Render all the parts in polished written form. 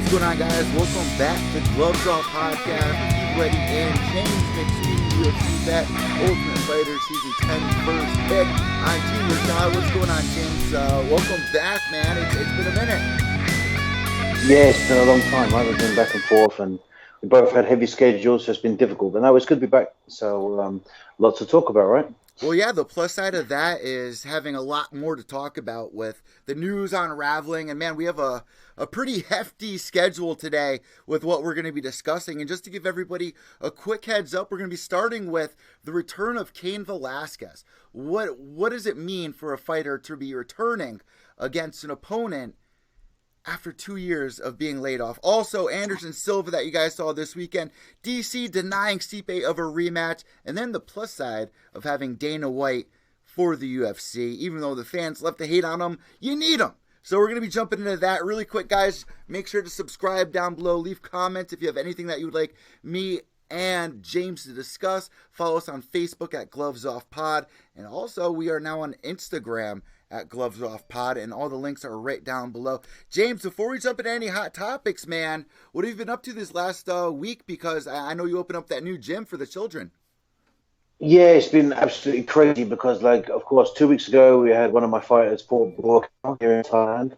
What's going on, guys? Welcome back to Gloves Off Podcast with Keith Letty and James McSweeney, UFC vet, Ultimate Fighter Season 10 first pick on Team USADA. What's going on, James? Welcome back, man. It's been a minute. Yeah, it's been a long time, right? We've been back and forth, and we both had heavy schedules, so it's been difficult. But now it's good to be back, so lots to talk about, right? Well, yeah, the plus side of that is having a lot more to talk about with the news unraveling. And, man, we have a pretty hefty schedule today with what we're going to be discussing. And just to give everybody a quick heads up, we're going to be starting with the return of Cain Velasquez. What does it mean for a fighter to be returning against an opponent after 2 years of being laid off? Also, Anderson Silva that you guys saw this weekend. DC denying STIPE of a rematch. And then the plus side of having Dana White for the UFC. Even though the fans love to hate on him, you need him. So we're going to be jumping into that really quick, guys. Make sure to subscribe down below. Leave comments if you have anything that you would like me and James to discuss. Follow us on Facebook at Gloves Off Pod. And also, we are now on Instagram at Gloves Off Pod, and all the links are right down below. James, before we jump into any hot topics, man, what have you been up to this last week? Because I know you opened up that new gym for the children. Yeah, it's been absolutely crazy because, of course, 2 weeks ago we had one of my fighters fought here in Thailand.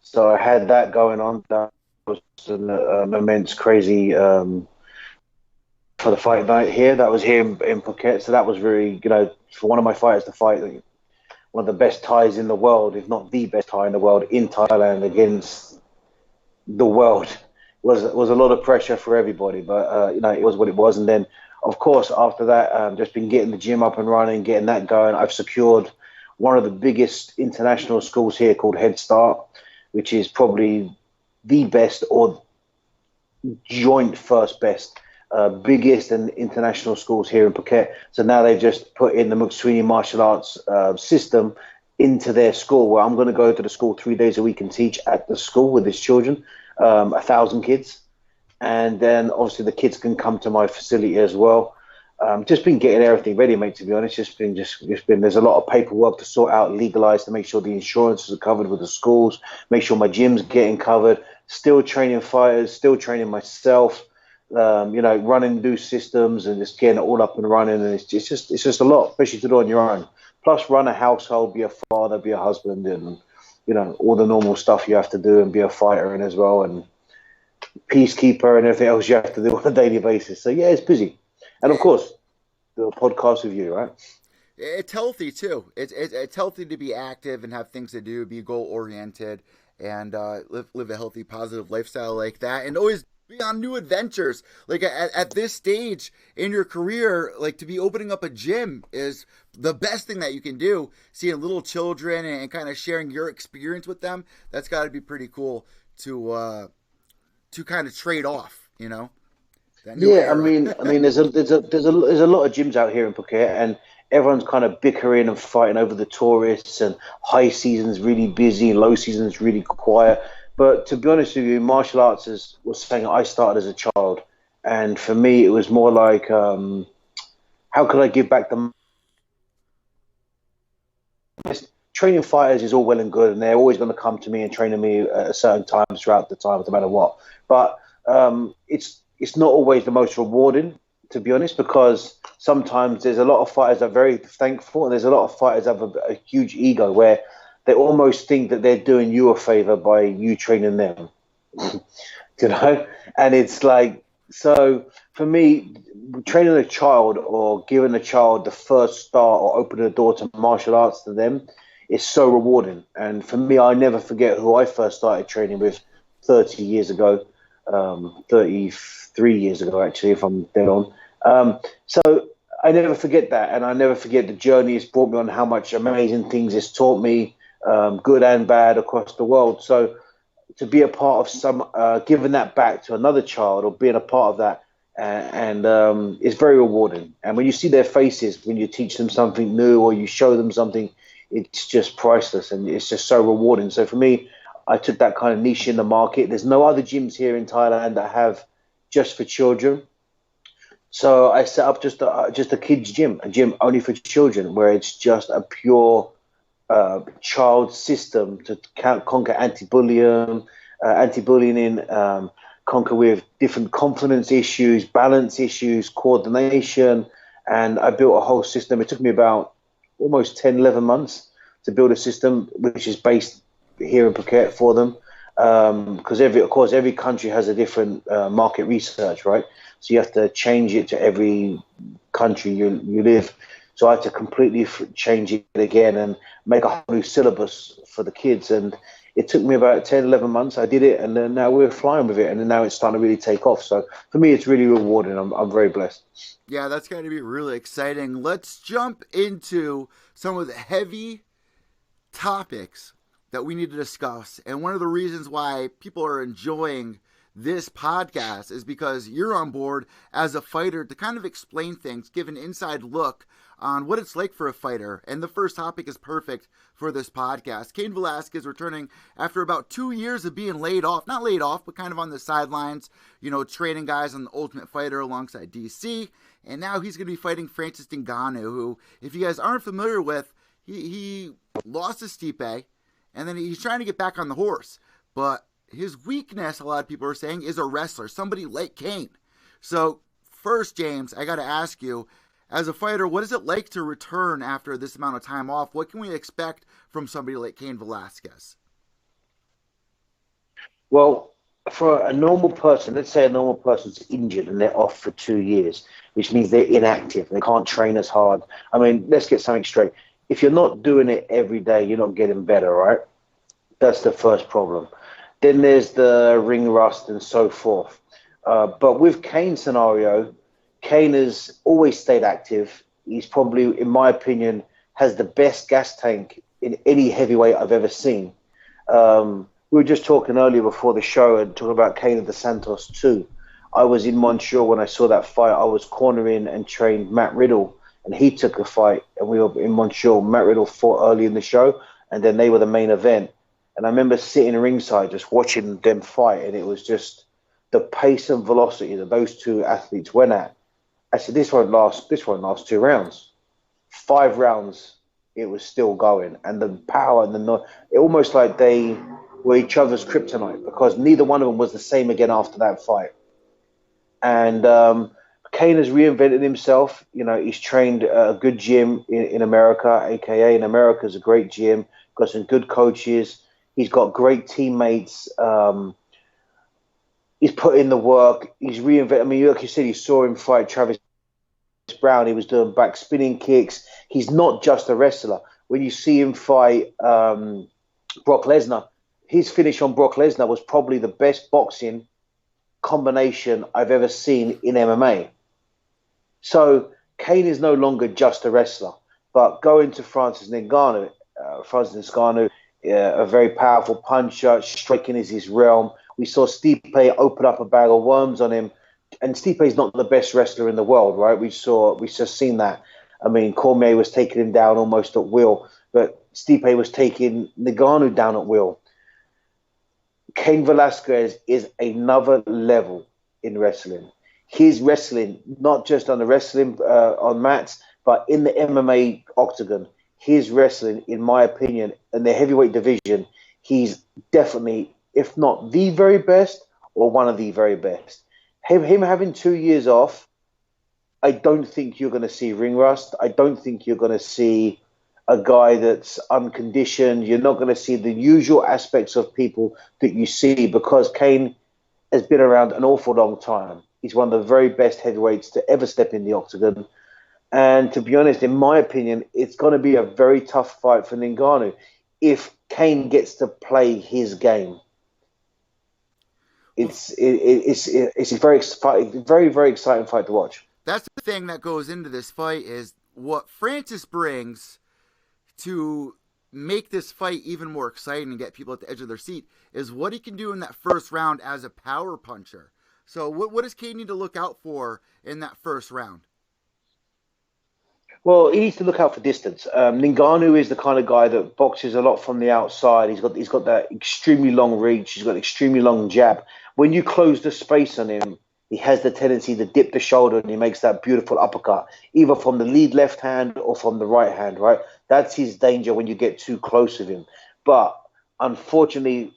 So I had that going on. That was an immense, crazy for the fight night here. That was here in Phuket. So that was really, for one of my fighters to fight one of the best Thais in the world, if not the best Thai in the world, in Thailand against the world, was a lot of pressure for everybody. But, it was what it was. And then, of course, after that, just been getting the gym up and running, getting that going. I've secured one of the biggest international schools here called Head Start, which is probably the best or joint first best, biggest and international schools here in Phuket. So now they've just put in the McSweeney martial arts system into their school, where I'm going to go to the school 3 days a week and teach at the school with these children, 1,000 kids. And then obviously the kids can come to my facility as well. Just been getting everything ready, mate, to be honest. Just been there's a lot of paperwork to sort out, legalize, to make sure the insurances are covered with the schools, make sure my gym's getting covered, still training fighters, still training myself, running new systems and just getting it all up and running. And it's just a lot, especially to do on your own. Plus run a household, be a father, be a husband, and, all the normal stuff you have to do, and be a fighter in as well, and peacekeeper and everything else you have to do on a daily basis. So yeah, it's busy. And of course, do a podcast with you, right? It's healthy too. It's healthy to be active and have things to do, be goal oriented, and live a healthy, positive lifestyle like that, and always be on new adventures. Like at this stage in your career, like to be opening up a gym is the best thing that you can do. Seeing little children and kind of sharing your experience with them, that's got to be pretty cool to kind of trade off, Yeah, era. I mean, there's a lot of gyms out here in Phuket, and everyone's kind of bickering and fighting over the tourists. And high season's really busy, and low season's really quiet. But to be honest with you, martial arts was something I started as a child, and for me, it was more like, how could I give back the training fighters is all well and good, and they're always going to come to me and train me at a certain time throughout the time, no matter what. But it's not always the most rewarding, to be honest, because sometimes there's a lot of fighters that are very thankful, and there's a lot of fighters that have a huge ego where they almost think that they're doing you a favor by you training them, And it's like, so for me, training a child or giving a child the first start or opening the door to martial arts to them is so rewarding. And for me, I never forget who I first started training with 30 years ago, 33 years ago, actually, if I'm dead on. So I never forget that. And I never forget the journey it's brought me on, how much amazing things it's taught me, good and bad, across the world. So to be a part of giving that back to another child or being a part of that, and it's very rewarding. And when you see their faces, when you teach them something new or you show them something, it's just priceless, and it's just so rewarding. So for me, I took that kind of niche in the market. There's no other gyms here in Thailand that have just for children. So I set up just a kids gym, a gym only for children, where it's just a pure child system to conquer anti-bullying, anti-bullying, conquer with different confidence issues, balance issues, coordination, and I built a whole system. It took me about almost 10, 11 months to build a system which is based here in Phuket for them. Because every country has a different market research, right? So you have to change it to every country you live. So I had to completely change it again and make a whole new syllabus for the kids. And it took me about 10, 11 months. I did it, and then now we're flying with it, and then now it's starting to really take off. So for me, it's really rewarding. I'm very blessed. Yeah, that's going to be really exciting. Let's jump into some of the heavy topics that we need to discuss. And one of the reasons why people are enjoying this podcast is because you're on board as a fighter to kind of explain things, give an inside look on what it's like for a fighter. And the first topic is perfect for this podcast. Cain Velasquez returning after about 2 years of being laid off. Not laid off, but kind of on the sidelines, training guys on the Ultimate Fighter alongside DC. And now he's going to be fighting Francis Ngannou, who, if you guys aren't familiar with, he lost to Stipe, and then he's trying to get back on the horse. But his weakness, a lot of people are saying, is a wrestler, somebody like Cain. So first, James, I got to ask you, as a fighter, what is it like to return after this amount of time off? What can we expect from somebody like Cain Velasquez? Well, for a normal person, let's say a normal person's injured and they're off for 2 years, which means they're inactive. They can't train as hard. I mean, let's get something straight. If you're not doing it every day, you're not getting better, right? That's the first problem. Then there's the ring rust and so forth. But with Cain's scenario, Cain has always stayed active. He's probably, in my opinion, has the best gas tank in any heavyweight I've ever seen. We were just talking earlier before the show and talking about Cain of the Santos too. I was in Montreal when I saw that fight. I was cornering and trained Matt Riddle, and he took a fight, and we were in Montreal. Matt Riddle fought early in the show, and then they were the main event. And I remember sitting ringside just watching them fight, and it was just the pace and velocity that those two athletes went at. I said, this won't last 2 rounds. 5 rounds, it was still going. And the power and it almost like they were each other's kryptonite, because neither one of them was the same again after that fight. And Cain has reinvented himself. He's trained a good gym in America, aka in America's a great gym, got some good coaches. He's got great teammates. He's put in the work. He's reinvented. I mean, like you said, you saw him fight Travis Brown. He was doing back spinning kicks. He's not just a wrestler. When you see him fight Brock Lesnar, his finish on Brock Lesnar was probably the best boxing combination I've ever seen in MMA. So Cain is no longer just a wrestler. But going to Francis Ngannou, a very powerful puncher, striking is his realm. We saw Stipe open up a bag of worms on him, and Stipe is not the best wrestler in the world, right? We just seen that. I mean, Cormier was taking him down almost at will, but Stipe was taking Ngannou down at will. Cain Velasquez is another level in wrestling. His wrestling, not just on the wrestling on mats, but in the MMA octagon. His wrestling, in my opinion, in the heavyweight division, he's definitely, if not the very best, or one of the very best. Him having 2 years off, I don't think you're going to see ring rust. I don't think you're going to see a guy that's unconditioned. You're not going to see the usual aspects of people that you see, because Cain has been around an awful long time. He's one of the very best heavyweights to ever step in the octagon. And to be honest, in my opinion, it's going to be a very tough fight for Ngannou if Cain gets to play his game. It's a very exciting, very, very exciting fight to watch. That's the thing that goes into this fight, is what Francis brings to make this fight even more exciting and get people at the edge of their seat is what he can do in that first round as a power puncher. So what does Cain need to look out for in that first round? Well, he needs to look out for distance. Ngannou is the kind of guy that boxes a lot from the outside. He's got that extremely long reach. He's got an extremely long jab. When you close the space on him, he has the tendency to dip the shoulder, and he makes that beautiful uppercut, either from the lead left hand or from the right hand, right? That's his danger when you get too close with him. But unfortunately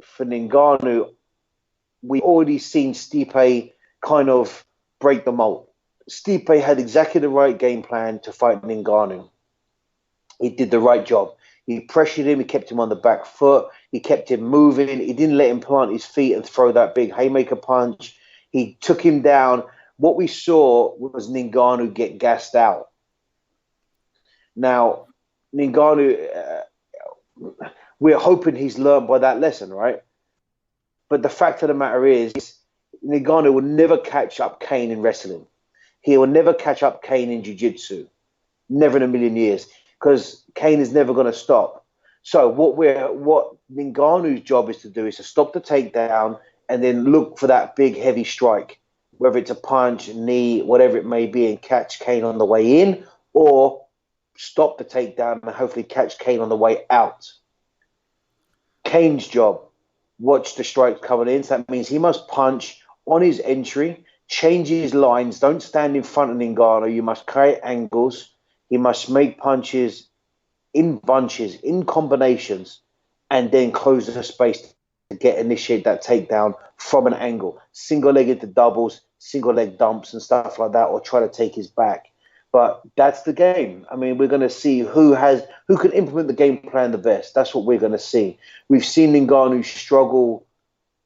for Ngannou, we already seen Stipe kind of break the mold. Stipe had exactly the right game plan to fight Ngannou. He did the right job. He pressured him. He kept him on the back foot. He kept him moving. He didn't let him plant his feet and throw that big haymaker punch. He took him down. What we saw was Ngannou get gassed out. Now, Ngannou, we're hoping he's learned by that lesson, right? But the fact of the matter is, Ngannou will never catch up Cain in wrestling. He will never catch up Cain in jiu-jitsu. Never in a million years. Because Cain is never going to stop. So what Ngannou's job is to do is to stop the takedown and then look for that big heavy strike, whether it's a punch, knee, whatever it may be, and catch Cain on the way in, or stop the takedown and hopefully catch Cain on the way out. Cain's job, watch the strikes coming in. So that means he must punch on his entry, change his lines, don't stand in front of Ngannou. You must create angles. He must make punches in bunches, in combinations, and then close the space to initiate that takedown from an angle. Single-legged to doubles, single-leg dumps and stuff like that, or try to take his back. But that's the game. I mean, we're going to see who can implement the game plan the best. That's what we're going to see. We've seen Ngannou struggle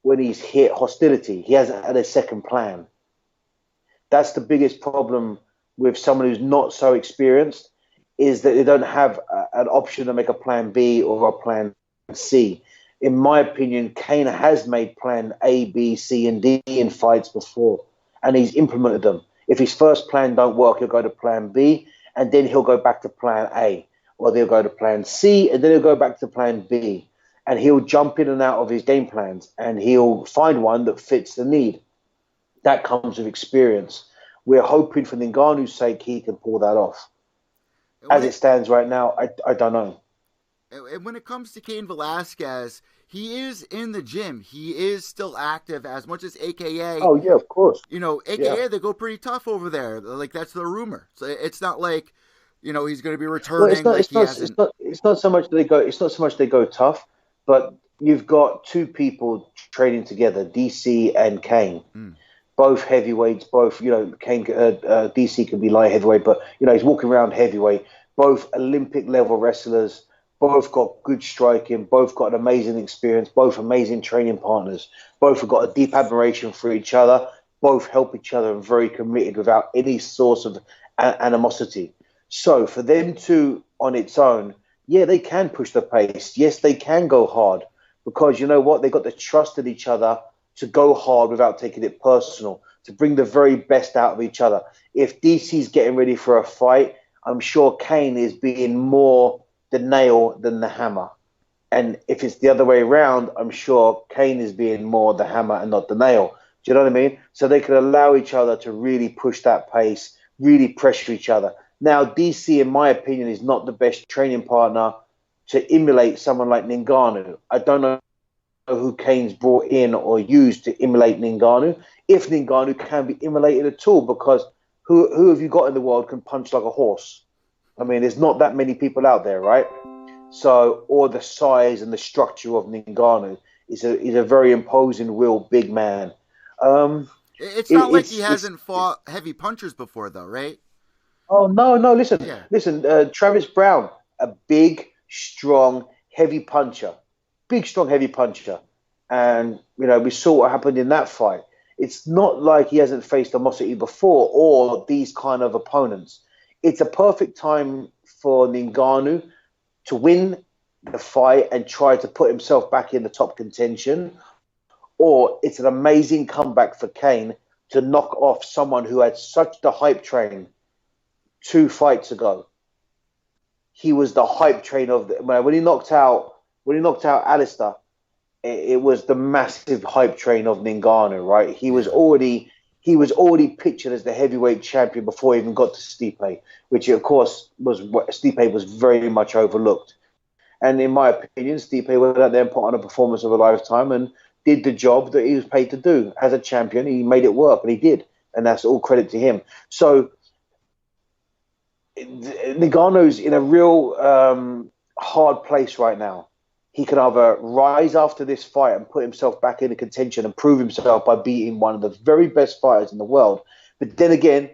when he's hit hostility. He hasn't had a second plan. That's the biggest problem with someone who's not so experienced, is that they don't have an option to make a plan B or a plan C. In my opinion, Cain has made plan A, B, C, and D in fights before, and he's implemented them. If his first plan don't work, he'll go to plan B, and then he'll go back to plan A, or they'll go to plan C, and then he'll go back to plan B, and he'll jump in and out of his game plans, and he'll find one that fits the need. That comes with experience. We're hoping for Ngannou's sake he can pull that off. As it stands right now, I don't know. And when it comes to Cain Velasquez, he is in the gym. He is still active as much as AKA. Oh, yeah, of course. AKA, they go pretty tough over there. Like, that's the rumor. So it's not like, he's going to be returning. Well, it's not so much they go tough, but you've got two people training together, DC and Cain. Both heavyweights, Cain, DC can be light heavyweight, but, he's walking around heavyweight. Both Olympic level wrestlers, both got good striking, both got an amazing experience, both amazing training partners. Both have got a deep admiration for each other, both help each other and very committed without any source of animosity. So for them two on its own, yeah, they can push the pace. Yes, they can go hard because you know what? They got the trust in each other to go hard without taking it personal, to bring the very best out of each other. If DC's getting ready for a fight, I'm sure Cain is being more the nail than the hammer. And if it's the other way around, I'm sure Cain is being more the hammer and not the nail. Do you know what I mean? So they could allow each other to really push that pace, really pressure each other. Now, DC, in my opinion, is not the best training partner to emulate someone like Ngannou. I don't know who Cain's brought in or used to emulate Ngannou, if Ngannou can be emulated at all, because who have you got in the world can punch like a horse? I mean, there's not that many people out there, right? So, or the size and the structure of Ngannou is a very imposing, real big man. It's not like he hasn't fought heavy punchers before, though, right? Oh, no, listen, Travis Brown, a big, strong, heavy puncher. Big, strong, heavy puncher. And, we saw what happened in that fight. It's not like he hasn't faced animosity before or these kind of opponents. It's a perfect time for Ngannou to win the fight and try to put himself back in the top contention. Or it's an amazing comeback for Cain to knock off someone who had such the hype train 2 fights ago. He was the hype train of when he knocked out Alistair, it was the massive hype train of Ngannou, right? He was already pictured as the heavyweight champion before he even got to Stipe, which of course Stipe was very much overlooked. And in my opinion, Stipe went out there and put on a performance of a lifetime and did the job that he was paid to do as a champion. He made it work, and he did, and that's all credit to him. So Ngannou's in a real hard place right now. he can either rise after this fight and put himself back into contention and prove himself by beating one of the very best fighters in the world. But then again,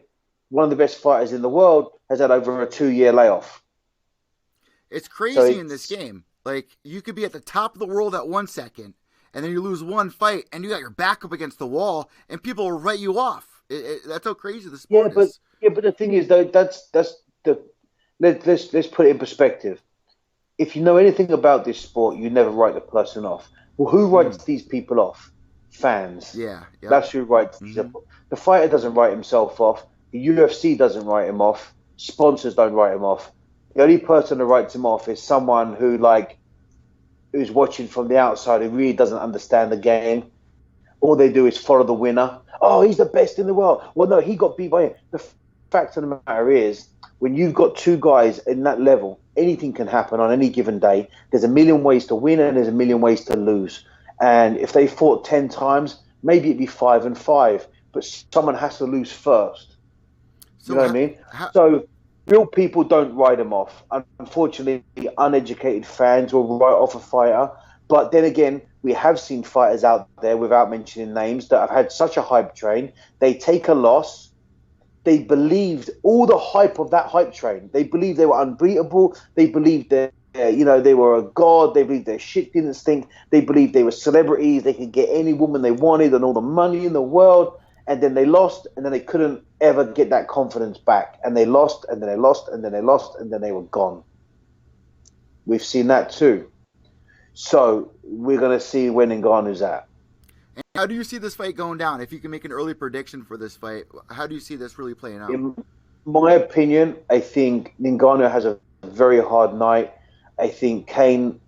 one of the best fighters in the world has had over a 2-year layoff. It's crazy in this game. Like, you could be at the top of the world at 1 second, and then you lose one fight, and you got your back up against the wall, and people will write you off. That's how crazy the sport is. Yeah, but the thing is, though, that's the let's put it in perspective. If you know anything about this sport, you never write the person off. Well, who writes these people off? Fans. Yeah. Yep. That's who writes these off. The fighter doesn't write himself off. The UFC doesn't write him off. Sponsors don't write him off. The only person that writes him off is someone who's watching from the outside, who really doesn't understand the game. All they do is follow the winner. Oh, he's the best in the world. Well, no, he got beat by him. The fact of the matter is, when you've got two guys in that level, anything can happen on any given day. There's a million ways to win and there's a million ways to lose. And if they fought 10 times, maybe it'd be 5-5. But someone has to lose first. You know what I mean? So real people don't write them off. Unfortunately, uneducated fans will write off a fighter. But then again, we have seen fighters out there, without mentioning names, that have had such a hype train. They take a loss. They believed all the hype of that hype train. They believed they were unbeatable. They believed that, they were a god. They believed their shit didn't stink. They believed they were celebrities. They could get any woman they wanted and all the money in the world. And then they lost, and then they couldn't ever get that confidence back. And they lost, and then they lost, and then they lost, and then they were gone. We've seen that too. So we're going to see where Ngannou's at. And how do you see this fight going down? If you can make an early prediction for this fight, how do you see this really playing out? In my opinion, I think Ngannou has a very hard night. I think Cain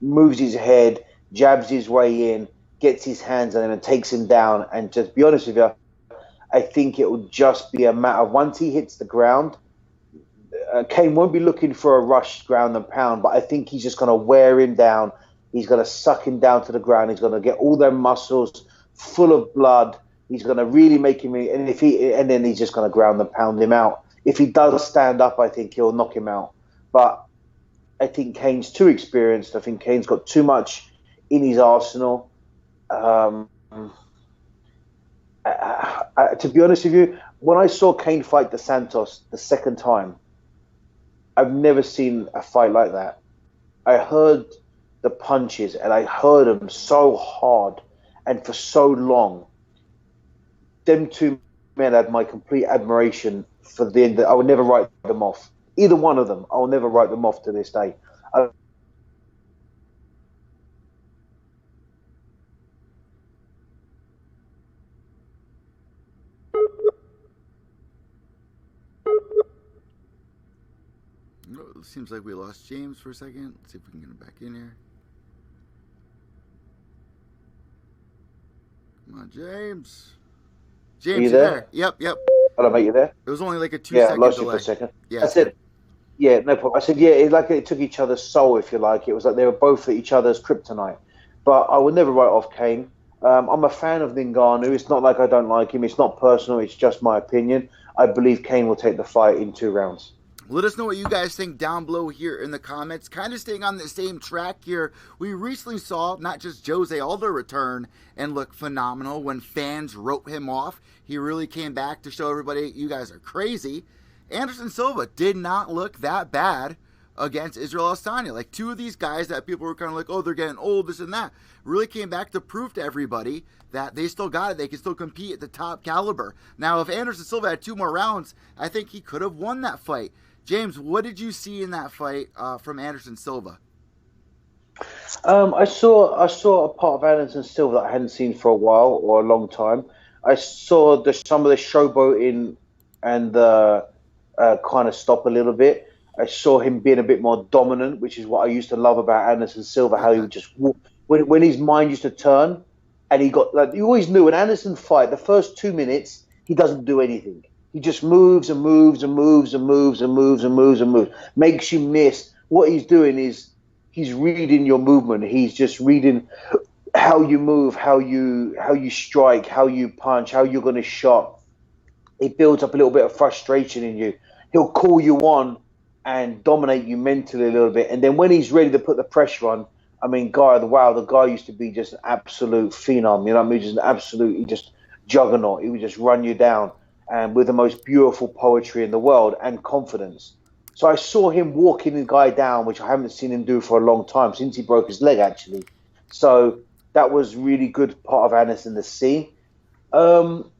moves his head, jabs his way in, gets his hands on him and takes him down. And just to be honest with you, I think it will just be a matter of once he hits the ground, Cain won't be looking for a rush ground and pound, but I think he's just going to wear him down. He's going to suck him down to the ground. He's going to get all their muscles full of blood. He's going to really make him, and then he's just going to ground and pound him out. If he does stand up, I think he'll knock him out. But I think Cain's too experienced. I think Cain's got too much in his arsenal. To be honest with you, when I saw Cain fight Dos Santos the second time, I've never seen a fight like that. I heard the punches, and I heard them so hard and for so long. Them two men had my complete admiration for the end. I would never write them off. Either one of them, I will never write them off to this day. It seems like we lost James for a second. Let's see if we can get him back in here. Come on, James. James, you there? Yep. Hello, mate, you there? It was only like a 2 second delay. Yeah, I lost you for a second. Yeah, I said, yeah, no problem. I said, yeah, it took each other's soul, if you like. It was like they were both each other's kryptonite. But I would never write off Cain. I'm a fan of Ngannou. It's not like I don't like him. It's not personal. It's just my opinion. I believe Cain will take the fight in 2 rounds. Let us know what you guys think down below here in the comments. Kind of staying on the same track here, we recently saw not just Jose Aldo return and look phenomenal when fans wrote him off. He really came back to show everybody, you guys are crazy. Anderson Silva did not look that bad against Israel Adesanya. Like, two of these guys that people were kind of like, oh, they're getting old, this and that, really came back to prove to everybody that they still got it. They can still compete at the top caliber. Now, if Anderson Silva had 2 more rounds, I think he could have won that fight. James, what did you see in that fight from Anderson Silva? I saw a part of Anderson Silva that I hadn't seen for a while or a long time. I saw some of the showboating and kind of stop a little bit. I saw him being a bit more dominant, which is what I used to love about Anderson Silva, how he would just walk. When his mind used to turn, and he got, like, you always knew an Anderson fight, the first 2 minutes, he doesn't do anything. He just moves and moves and moves and moves and moves and moves and moves. Makes you miss. What he's doing is he's reading your movement. He's just reading how you move, how you strike, how you punch, how you're going to shot. It builds up a little bit of frustration in you. He'll call you on and dominate you mentally a little bit. And then when he's ready to put the pressure on, I mean, the guy used to be just an absolute phenom. You know what I mean? Just an absolute, just juggernaut. He would just run you down, and with the most beautiful poetry in the world and confidence. So I saw him walking the guy down, which I haven't seen him do for a long time, since he broke his leg, actually. So that was really good part of Anderson to see. Um,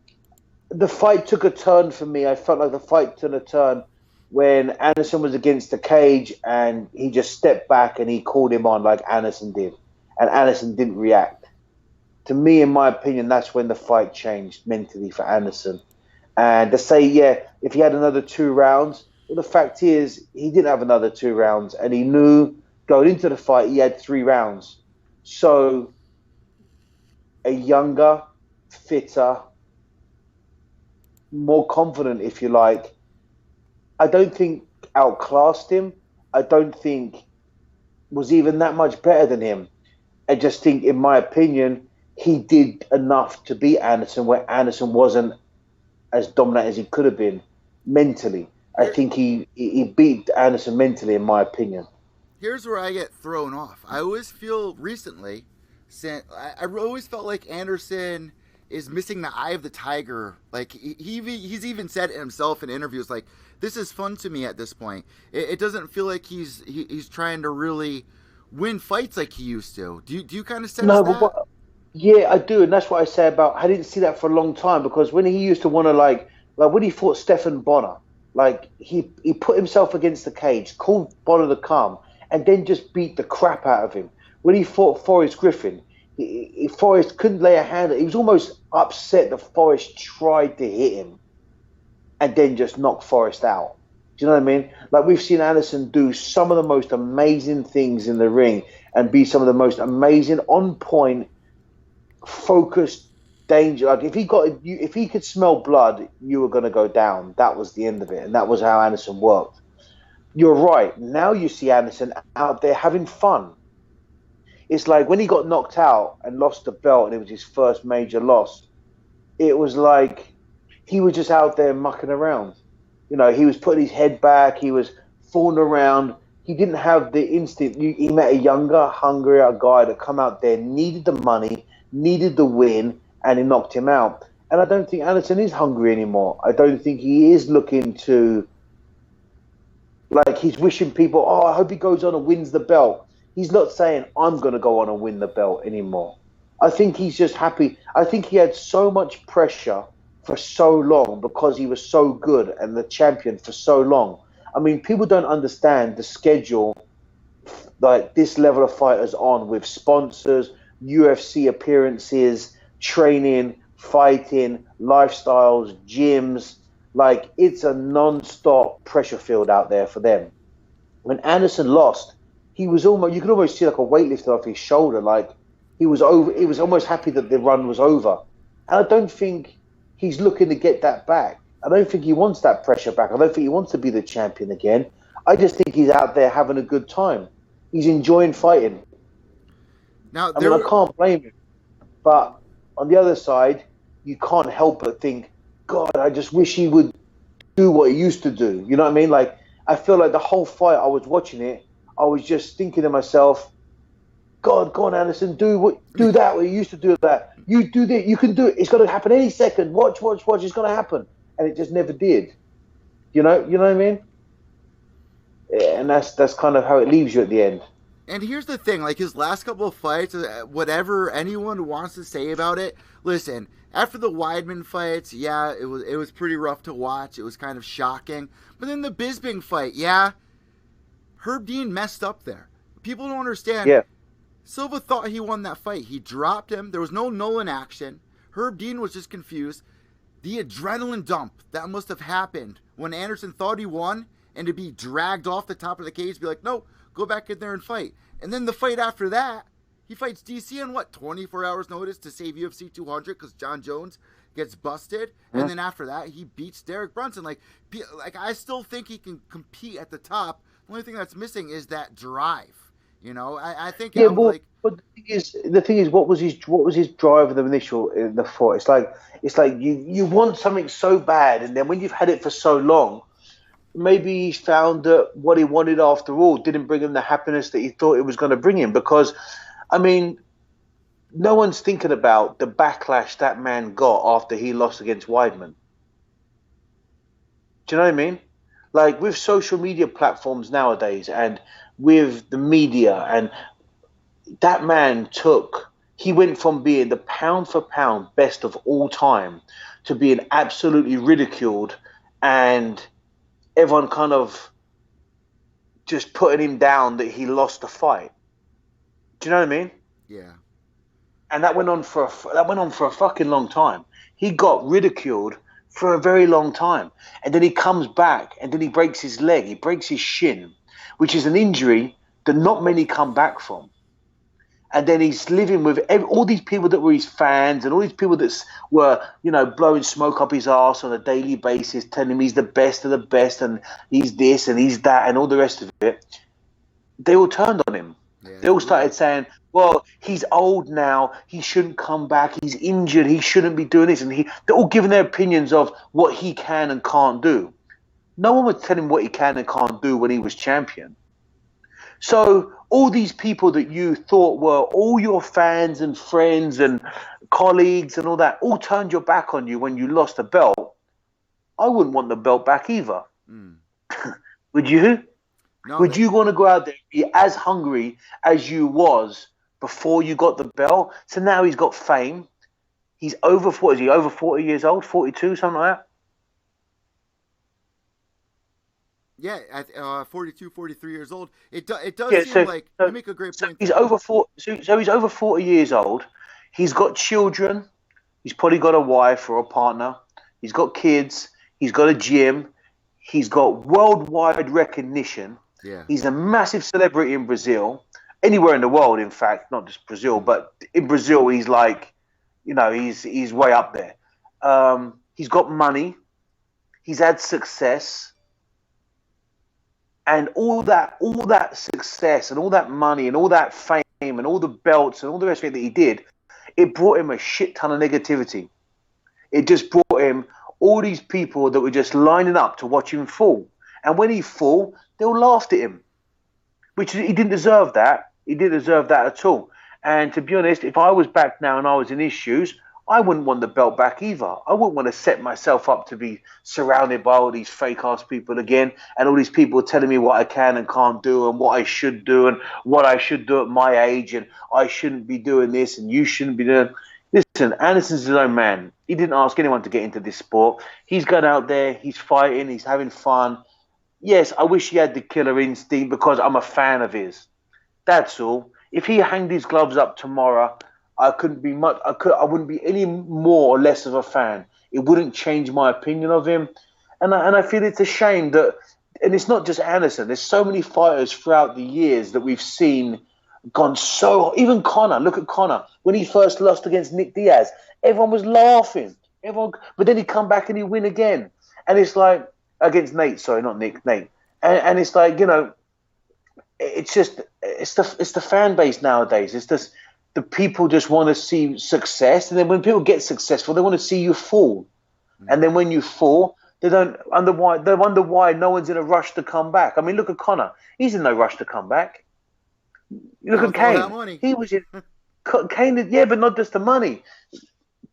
the fight took a turn for me. I felt like the fight took a turn when Anderson was against the cage and he just stepped back and he called him on like Anderson did. And Anderson didn't react. To me, in my opinion, that's when the fight changed mentally for Anderson. And to say, yeah, if he had another 2 rounds, well, the fact is he didn't have another 2 rounds, and he knew going into the fight he had 3 rounds. So a younger, fitter, more confident, if you like, I don't think outclassed him. I don't think was even that much better than him. I just think, in my opinion, he did enough to beat Anderson where Anderson wasn't as dominant as he could have been mentally. I think he beat Anderson mentally, in my opinion. Here's where I get thrown off. I always feel recently, I always felt like Anderson is missing the eye of the tiger. Like he's even said it himself in interviews, like, this is fun to me at this point. It doesn't feel like he's trying to really win fights like he used to. Do you kind of sense No, that? yeah, I do, and that's what I say about. I didn't see that for a long time because when he used to want to like when he fought Stephen Bonner, like he put himself against the cage, called Bonner to come, and then just beat the crap out of him. When he fought Forrest Griffin, Forrest couldn't lay a hand. He was almost upset that Forrest tried to hit him, and then just knocked Forrest out. Do you know what I mean? Like, we've seen Anderson do some of the most amazing things in the ring and be some of the most amazing on point, focused danger. Like, if he could smell blood, you were going to go down. That was the end of it, and that was how Anderson worked. You're right. Now you see Anderson out there having fun. It's like when he got knocked out and lost the belt, and it was his first major loss. It was like he was just out there mucking around. You know, he was putting his head back. He was fooling around. He didn't have the instinct. He met a younger, hungrier guy that come out there, needed the money, needed the win, and he knocked him out. And I don't think Anderson is hungry anymore. I don't think he is looking to, like, he's wishing people, oh, I hope he goes on and wins the belt. He's not saying, I'm going to go on and win the belt anymore. I think he's just happy. I think he had so much pressure for so long because he was so good and the champion for so long. I mean, people don't understand the schedule like this level of fighters on, with sponsors, UFC appearances, training, fighting, lifestyles, gyms. Like, it's a non-stop pressure field out there for them. When Anderson lost, he was almost, you could almost see like a weight lifted off his shoulder. Like, he was almost happy that the run was over. And I don't think he's looking to get that back. I don't think he wants that pressure back. I don't think he wants to be the champion again. I just think he's out there having a good time. He's enjoying fighting. Now, I mean, I can't blame him. But on the other side, you can't help but think, God, I just wish he would do what he used to do. You know what I mean? Like, I feel like the whole fight, I was watching it, I was just thinking to myself, God, go on, Anderson, do that. What you used to do that. You do that. You can do it. It's going to happen any second. Watch. It's going to happen, and it just never did. You know what I mean? Yeah, and that's kind of how it leaves you at the end. And here's the thing, like, his last couple of fights, whatever anyone wants to say about it, listen, after the Weidman fights, yeah, it was pretty rough to watch. It was kind of shocking. But then the Bisping fight, yeah, Herb Dean messed up there. People don't understand. Yeah. Silva thought he won that fight. He dropped him. There was no Nolan action. Herb Dean was just confused. The adrenaline dump that must have happened when Anderson thought he won, and to be dragged off the top of the cage, be like, no, go back in there and fight. And then the fight after that, he fights DC on 24 hours notice to save UFC 200 because Jon Jones gets busted. And then after that, he beats Derek Brunson. Like, I still think he can compete at the top. The only thing that's missing is that drive. You know, I think. Yeah, but the thing is, what was his drive in the fight? It's like you want something so bad, and then when you've had it for so long, maybe he found that what he wanted after all didn't bring him the happiness that he thought it was going to bring him. Because, I mean, no one's thinking about the backlash that man got after he lost against Weidman. Do you know what I mean? Like with social media platforms nowadays and with the media, and that man he went from being the pound for pound best of all time to being absolutely ridiculed and everyone kind of just putting him down that he lost the fight. Do you know what I mean? Yeah. And that went on for a fucking long time. He got ridiculed for a very long time, and then he comes back, and then he breaks his leg, he breaks his shin, which is an injury that not many come back from. And then he's living with all these people that were his fans, and all these people that were, blowing smoke up his arse on a daily basis, telling him he's the best of the best, and he's this and he's that, and all the rest of it. They all turned on him. Yeah, they all started saying, well, he's old now, he shouldn't come back, he's injured, he shouldn't be doing this. And they're all giving their opinions of what he can and can't do. No one would tell him what he can and can't do when he was champion. So all these people that you thought were all your fans and friends and colleagues and all that, all turned your back on you when you lost the belt. I wouldn't want the belt back either. Would you? No, would you want to go out there and be as hungry as you was before you got the belt? So now he's got fame. He's over 40. Is he over 40 years old? 42, something like that? Yeah, 42, 43 years old. It does seem like you make a great point. He's over 40. So he's over 40 years old. He's got children. He's probably got a wife or a partner. He's got kids. He's got a gym. He's got worldwide recognition. Yeah. He's a massive celebrity in Brazil, anywhere in the world, in fact, not just Brazil, but in Brazil, he's like, he's way up there. He's got money. He's had success. And all that success and all that money and all that fame and all the belts and all the rest of it that he did, it brought him a shit ton of negativity. It just brought him all these people that were just lining up to watch him fall. And when he fall, they all laughed at him, which he didn't deserve that. He didn't deserve that at all. And to be honest, if I was back now and I was in his shoes, I wouldn't want the belt back either. I wouldn't want to set myself up to be surrounded by all these fake-ass people again, and all these people telling me what I can and can't do and what I should do and what I should do at my age, and I shouldn't be doing this and you shouldn't be doing. Listen, Anderson's his own man. He didn't ask anyone to get into this sport. He's going out there, he's fighting, he's having fun. Yes, I wish he had the killer instinct because I'm a fan of his. That's all. If he hanged his gloves up tomorrow, I wouldn't be any more or less of a fan. It wouldn't change my opinion of him. And I feel it's a shame that, and it's not just Anderson, there's so many fighters throughout the years that we've seen gone so, even Conor, look at Conor. When he first lost against Nick Diaz, everyone was laughing. But then he come back and he win again. And it's like, against Nate, sorry, not Nick, Nate. And it's like, it's the fan base nowadays. It's just, the people just want to see success. And then when people get successful, they want to see you fall. And then when you fall, they wonder why no one's in a rush to come back. I mean, look at Conor. He's in no rush to come back. You look at Cain. He was in Cain, yeah, but not just the money.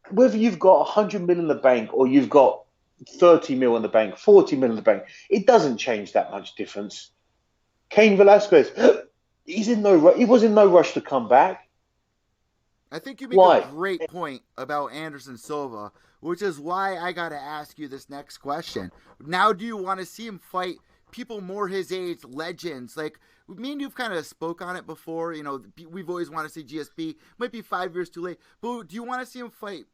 Whether you've got 100 million in the bank or you've got 30 mil in the bank, 40 mil in the bank, it doesn't change that much difference. Cain Velasquez, he was in no rush to come back. I think you make a great point about Anderson Silva, which is why I got to ask you this next question. Now, do you want to see him fight people more his age, legends? Like, me and you've kind of spoke on it before. We've always wanted to see GSP. Might be 5 years too late. But do you want to see him fight,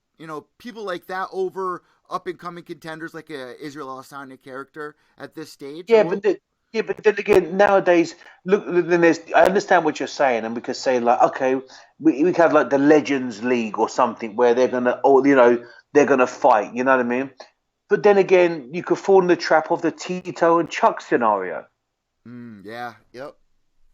people like that over up-and-coming contenders like a Israel Adesanya character at this stage? Yeah, but then again, nowadays, look, I understand what you're saying, and we could say like, okay, we could have like the Legends League or something where they're gonna fight. You know what I mean? But then again, you could fall in the trap of the Tito and Chuck scenario. Yeah. Yep.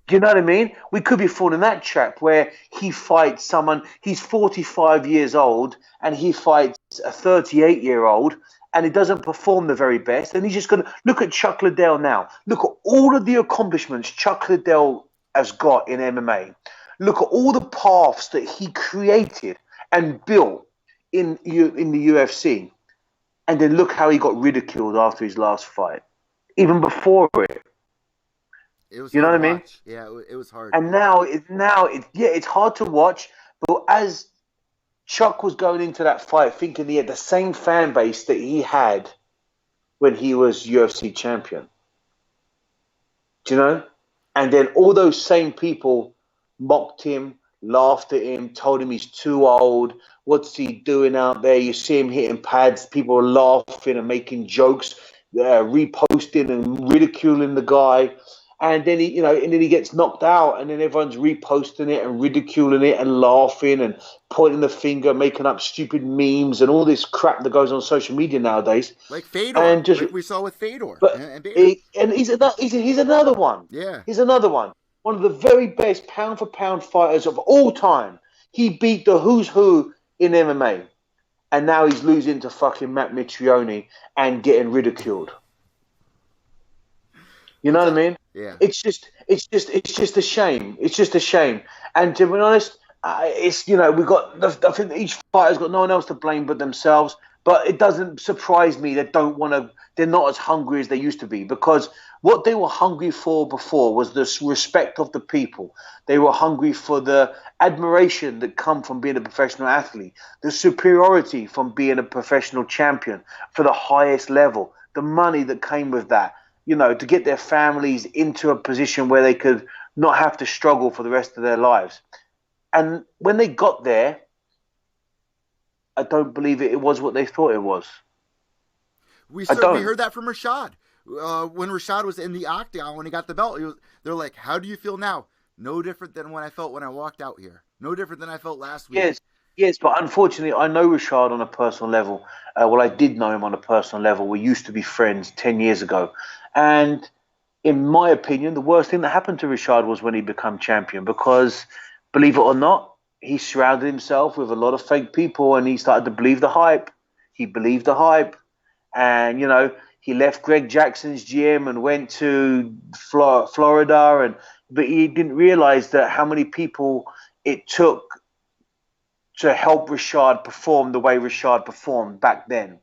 Do you know what I mean? We could be falling in that trap where he fights someone. He's 45 years old and he fights a 38-year-old, and he doesn't perform the very best, and he's just going to look at Chuck Liddell now. Look at all of the accomplishments Chuck Liddell has got in MMA. Look at all the paths that he created and built in the UFC. And then look how he got ridiculed after his last fight. Even before it. It was you know hard what to I mean? watch. Yeah, it was hard. And it's hard to watch, but as Chuck was going into that fight thinking he had the same fan base that he had when he was UFC champion. Do you know? And then all those same people mocked him, laughed at him, told him he's too old. What's he doing out there? You see him hitting pads. People are laughing and making jokes, reposting and ridiculing the guy. And then he gets knocked out, and then everyone's reposting it and ridiculing it and laughing and pointing the finger, making up stupid memes and all this crap that goes on social media nowadays. Like Fedor, and just, like we saw with Fedor. But and he's another one. Yeah, he's another one. One of the very best pound for pound fighters of all time. He beat the who's who in MMA, and now he's losing to fucking Matt Mitrione and getting ridiculed. You know what I mean? Yeah. It's just a shame. It's just a shame. And to be honest, I think each fighter's got no one else to blame but themselves. But it doesn't surprise me they're not as hungry as they used to be, because what they were hungry for before was the respect of the people. They were hungry for the admiration that come from being a professional athlete, the superiority from being a professional champion for the highest level, the money that came with that. To get their families into a position where they could not have to struggle for the rest of their lives. And when they got there, I don't believe it was what they thought it was. We heard that from Rashad. When Rashad was in the octagon, when he got the belt, they're like, how do you feel now? No different than when I felt when I walked out here. No different than I felt last week. Yes, but unfortunately, I know Rashad on a personal level. I did know him on a personal level. We used to be friends 10 years ago. And in my opinion, the worst thing that happened to Rashad was when he became champion, because, believe it or not, he surrounded himself with a lot of fake people and he started to believe the hype. He believed the hype. And, he left Greg Jackson's gym and went to Florida. But he didn't realize that how many people it took to help Rashad perform the way Rashad performed back then.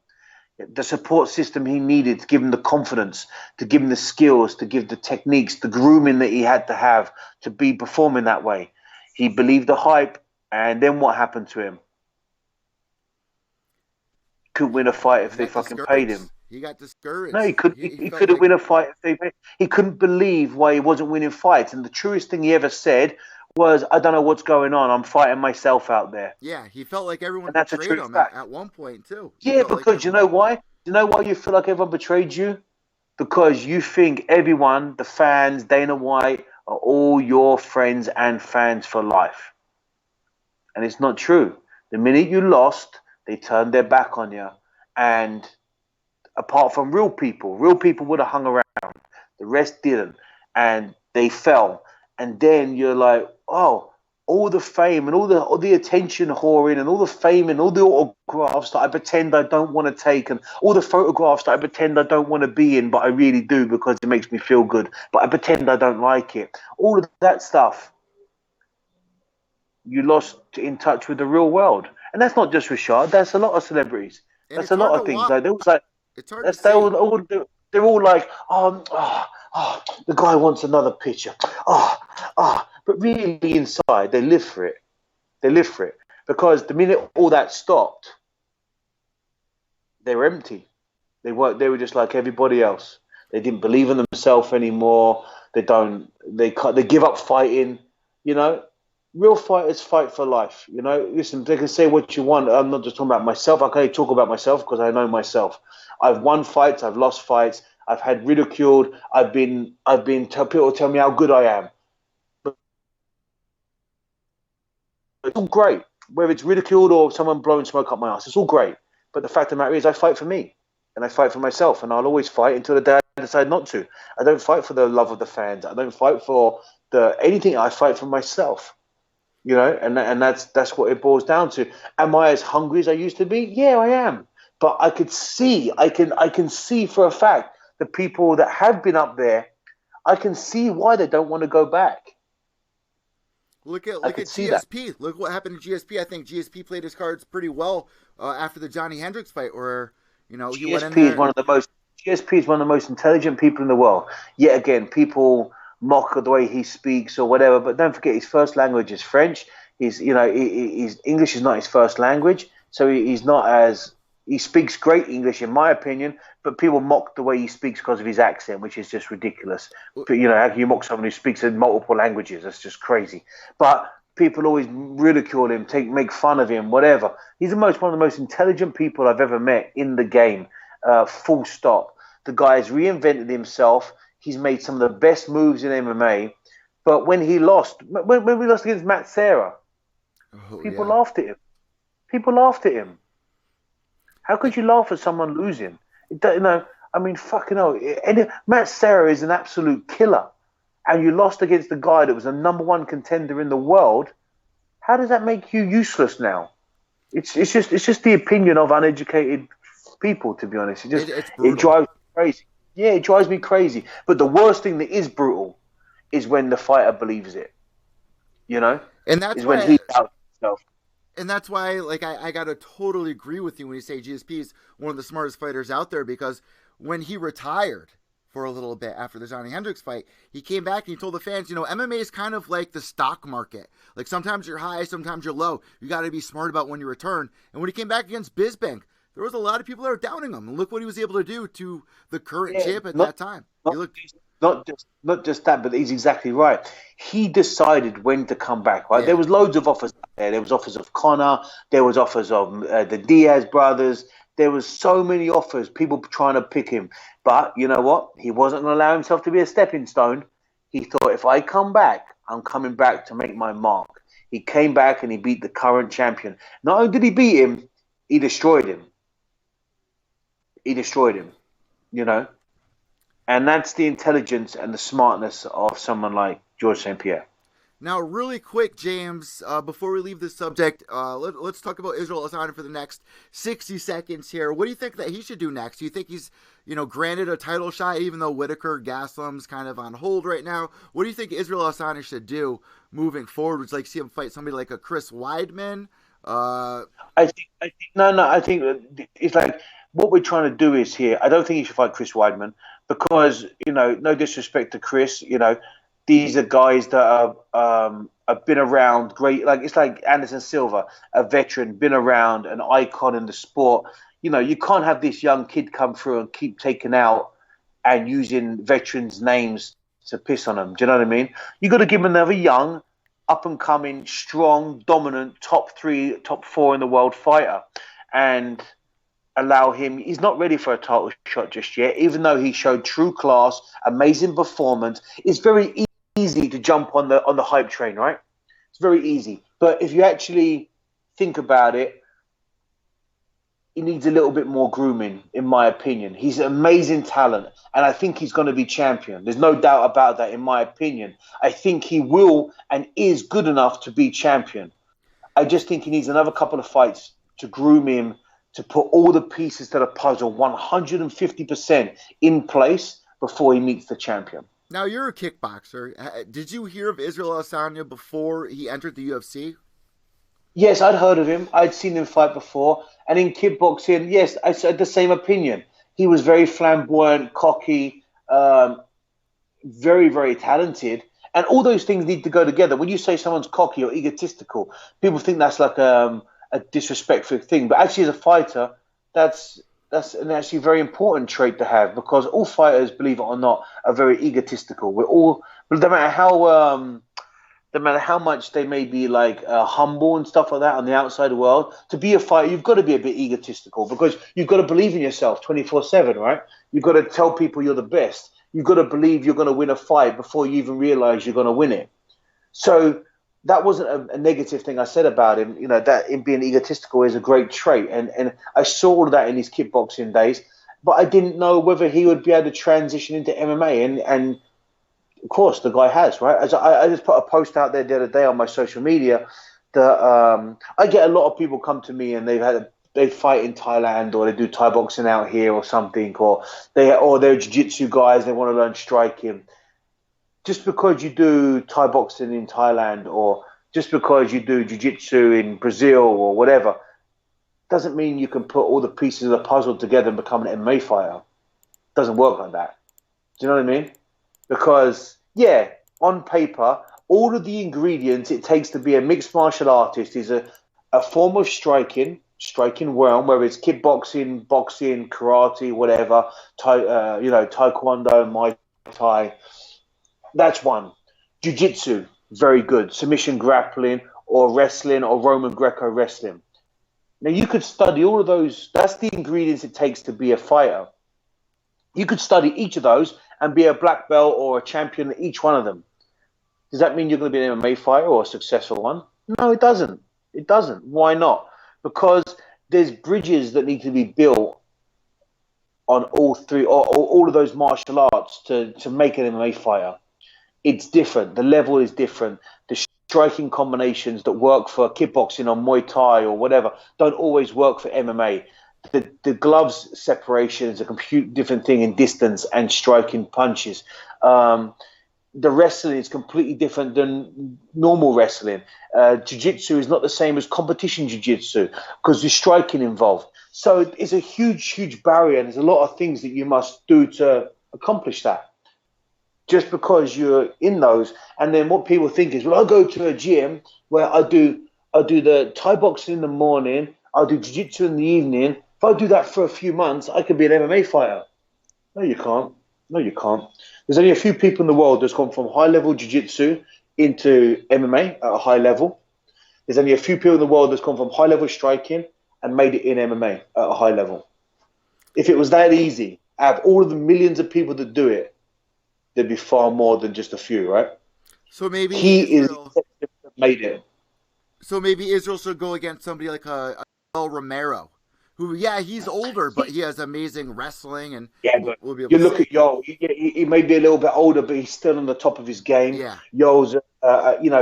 The support system he needed to give him the confidence, to give him the skills, to give the techniques, the grooming that he had to have to be performing that way. He believed the hype, and then what happened to him? Couldn't win a fight if they fucking paid him. He got discouraged. No, he couldn't win a fight if they paid. He couldn't believe why he wasn't winning fights. And the truest thing he ever said was, I don't know what's going on. I'm fighting myself out there. Yeah, he felt like everyone betrayed him at one point, too. Yeah, because you know why? You know why you feel like everyone betrayed you? Because you think everyone, the fans, Dana White, are all your friends and fans for life. And it's not true. The minute you lost, they turned their back on you. And apart from real people would have hung around. The rest didn't. And they fell. And then you're like, oh, all the fame and all the attention whoring and all the fame and all the autographs that I pretend I don't want to take and all the photographs that I pretend I don't want to be in, but I really do because it makes me feel good, but I pretend I don't like it. All of that stuff. You lost in touch with the real world. And that's not just Rashad. That's a lot of celebrities. And that's a lot of things. Like, it's hard to say. They're all like, the guy wants another picture. But really inside, they live for it. They live for it. Because the minute all that stopped, they were empty. They were just like everybody else. They didn't believe in themselves anymore. They give up fighting. Real fighters fight for life. Listen, they can say what you want. I'm not just talking about myself. I can only talk about myself because I know myself. I've won fights. I've lost fights. I've had ridiculed. People tell me how good I am. But it's all great. Whether it's ridiculed or someone blowing smoke up my ass, it's all great. But the fact of the matter is, I fight for me. And I fight for myself. And I'll always fight until the day I decide not to. I don't fight for the love of the fans. I don't fight for anything. I fight for myself. And that's what it boils down to. Am I as hungry as I used to be? Yeah, I am. But I can see for a fact the people that have been up there, I can see why they don't want to go back. Look at I could see that. GSP. Look what happened to GSP. I think GSP played his cards pretty well after the Johnny Hendricks fight, where he went in GSP is there. one of the most GSP is one of the most intelligent people in the world. Yet again, people mock the way he speaks or whatever, but don't forget his first language is French. His English is not his first language, so he's not as he speaks great English in my opinion. But people mock the way he speaks because of his accent, which is just ridiculous. But how can you mock someone who speaks in multiple languages? That's just crazy. But people always ridicule him, make fun of him, whatever. He's one of the most intelligent people I've ever met in the game. Full stop. The guy's reinvented himself. He's made some of the best moves in MMA. But when we lost against Matt Serra, people laughed at him. People laughed at him. How could you laugh at someone losing? Fucking hell. Matt Serra is an absolute killer. And you lost against the guy that was the number 1 contender in the world. How does that make you useless now? It's just the opinion of uneducated people, to be honest. It drives me crazy. Yeah, it drives me crazy. But the worst thing that is brutal is when the fighter believes it. And that's when he doubts himself. And that's why, I gotta totally agree with you when you say GSP is one of the smartest fighters out there, because when he retired for a little bit after the Johnny Hendricks fight, he came back and he told the fans, MMA is kind of like the stock market. Like, sometimes you're high, sometimes you're low. You got to be smart about when you return. And when he came back against Bisbank, there was a lot of people that were doubting him. And look what he was able to do to the current champ at that time. Not just that, but he's exactly right. He decided when to come back, right? Yeah. There was loads of offers there. There was offers of Conor. There was offers of the Diaz brothers. There was so many offers, people trying to pick him. But you know what? He wasn't going to allow himself to be a stepping stone. He thought, if I come back, I'm coming back to make my mark. He came back and he beat the current champion. Not only did he beat him, he destroyed him. And that's the intelligence and the smartness of someone like Georges St. Pierre. Now, really quick, James, before we leave this subject, let's talk about Israel Adesanya for the next 60 seconds here. What do you think that he should do next? Do you think he's, granted a title shot, even though Whitaker, Gaslam's kind of on hold right now? What do you think Israel Adesanya should do moving forward? Would you like to see him fight somebody like a Chris Weidman? I think it's like what we're trying to do is here. I don't think he should fight Chris Weidman because, no disrespect to Chris, these are guys that have been around, great. It's like Anderson Silva, a veteran, been around, an icon in the sport. You can't have this young kid come through and keep taking out and using veterans' names to piss on them. Do you know what I mean? You got to give him another young, up and coming, strong, dominant, top 3, top 4 in the world fighter, and allow him. He's not ready for a title shot just yet, even though he showed true class, amazing performance. It's very easy to jump on the hype train, right? It's very easy. But if you actually think about it, he needs a little bit more grooming, in my opinion. He's an amazing talent, and I think he's going to be champion. There's no doubt about that, in my opinion. I think he will and is good enough to be champion. I just think he needs another couple of fights to groom him, to put all the pieces to the puzzle 150% in place before he meets the champion. Now, you're a kickboxer. Did you hear of Israel Adesanya before he entered the UFC? Yes, I'd heard of him. I'd seen him fight before. And in kickboxing, yes, I had the same opinion. He was very flamboyant, cocky, very, very talented. And all those things need to go together. When you say someone's cocky or egotistical, people think that's like a disrespectful thing. But actually, as a fighter, that's an actually very important trait to have, because all fighters, believe it or not, are very egotistical. We're all, no matter how much they may be humble and stuff like that on the outside world, to be a fighter, you've got to be a bit egotistical, because you've got to believe in yourself 24/7, right? You've got to tell people you're the best. You've got to believe you're going to win a fight before you even realize you're going to win it. So that wasn't a negative thing I said about him. That him being egotistical is a great trait. And I saw all of that in his kickboxing days, but I didn't know whether he would be able to transition into MMA. And of course, the guy has, right? As I just put a post out there the other day on my social media that I get a lot of people come to me and they've they fight in Thailand, or they do Thai boxing out here or something, or they're jiu-jitsu guys, they want to learn striking. Just because you do Thai boxing in Thailand, or just because you do jiu-jitsu in Brazil or whatever, doesn't mean you can put all the pieces of the puzzle together and become an MMA fighter. It doesn't work like that. Do you know what I mean? Because, yeah, on paper, all of the ingredients it takes to be a mixed martial artist is a form of striking realm, whether it's kickboxing, boxing, karate, whatever, taekwondo, Muay Thai. That's one. Jiu-jitsu, very good. Submission grappling, or wrestling, or Roman Greco wrestling. Now, you could study all of those. That's the ingredients it takes to be a fighter. You could study each of those and be a black belt or a champion in each one of them. Does that mean you're going to be an MMA fighter or a successful one? No, it doesn't. It doesn't. Why not? Because there's bridges that need to be built on all three, or all of those martial arts to make an MMA fighter. It's different. The level is different. The striking combinations that work for kickboxing or Muay Thai or whatever don't always work for MMA. The gloves separation is a completely different thing in distance and striking punches. The wrestling is completely different than normal wrestling. Jiu-jitsu is not the same as competition jiu-jitsu because there's striking involved. So it's a huge, huge barrier, and there's a lot of things that you must do to accomplish that. Just because you're in those, and then what people think is, well, I go to a gym where I do the Thai boxing in the morning, I'll do jiu-jitsu in the evening. If I do that for a few months, I could be an MMA fighter. No, you can't. No, you can't. There's only a few people in the world that's gone from high-level jiu-jitsu into MMA at a high level. There's only a few people in the world that's gone from high-level striking and made it in MMA at a high level. If it was that easy, out of all of the millions of people that do it, there'd be far more than just a few, right? So maybe Israel made it. So maybe Israel should go against somebody like a Romero, who, yeah, he's older, but he has amazing wrestling, and we'll be able you to look at Yo. He may be a little bit older, but he's still on the top of his game. Yeah. Yo's,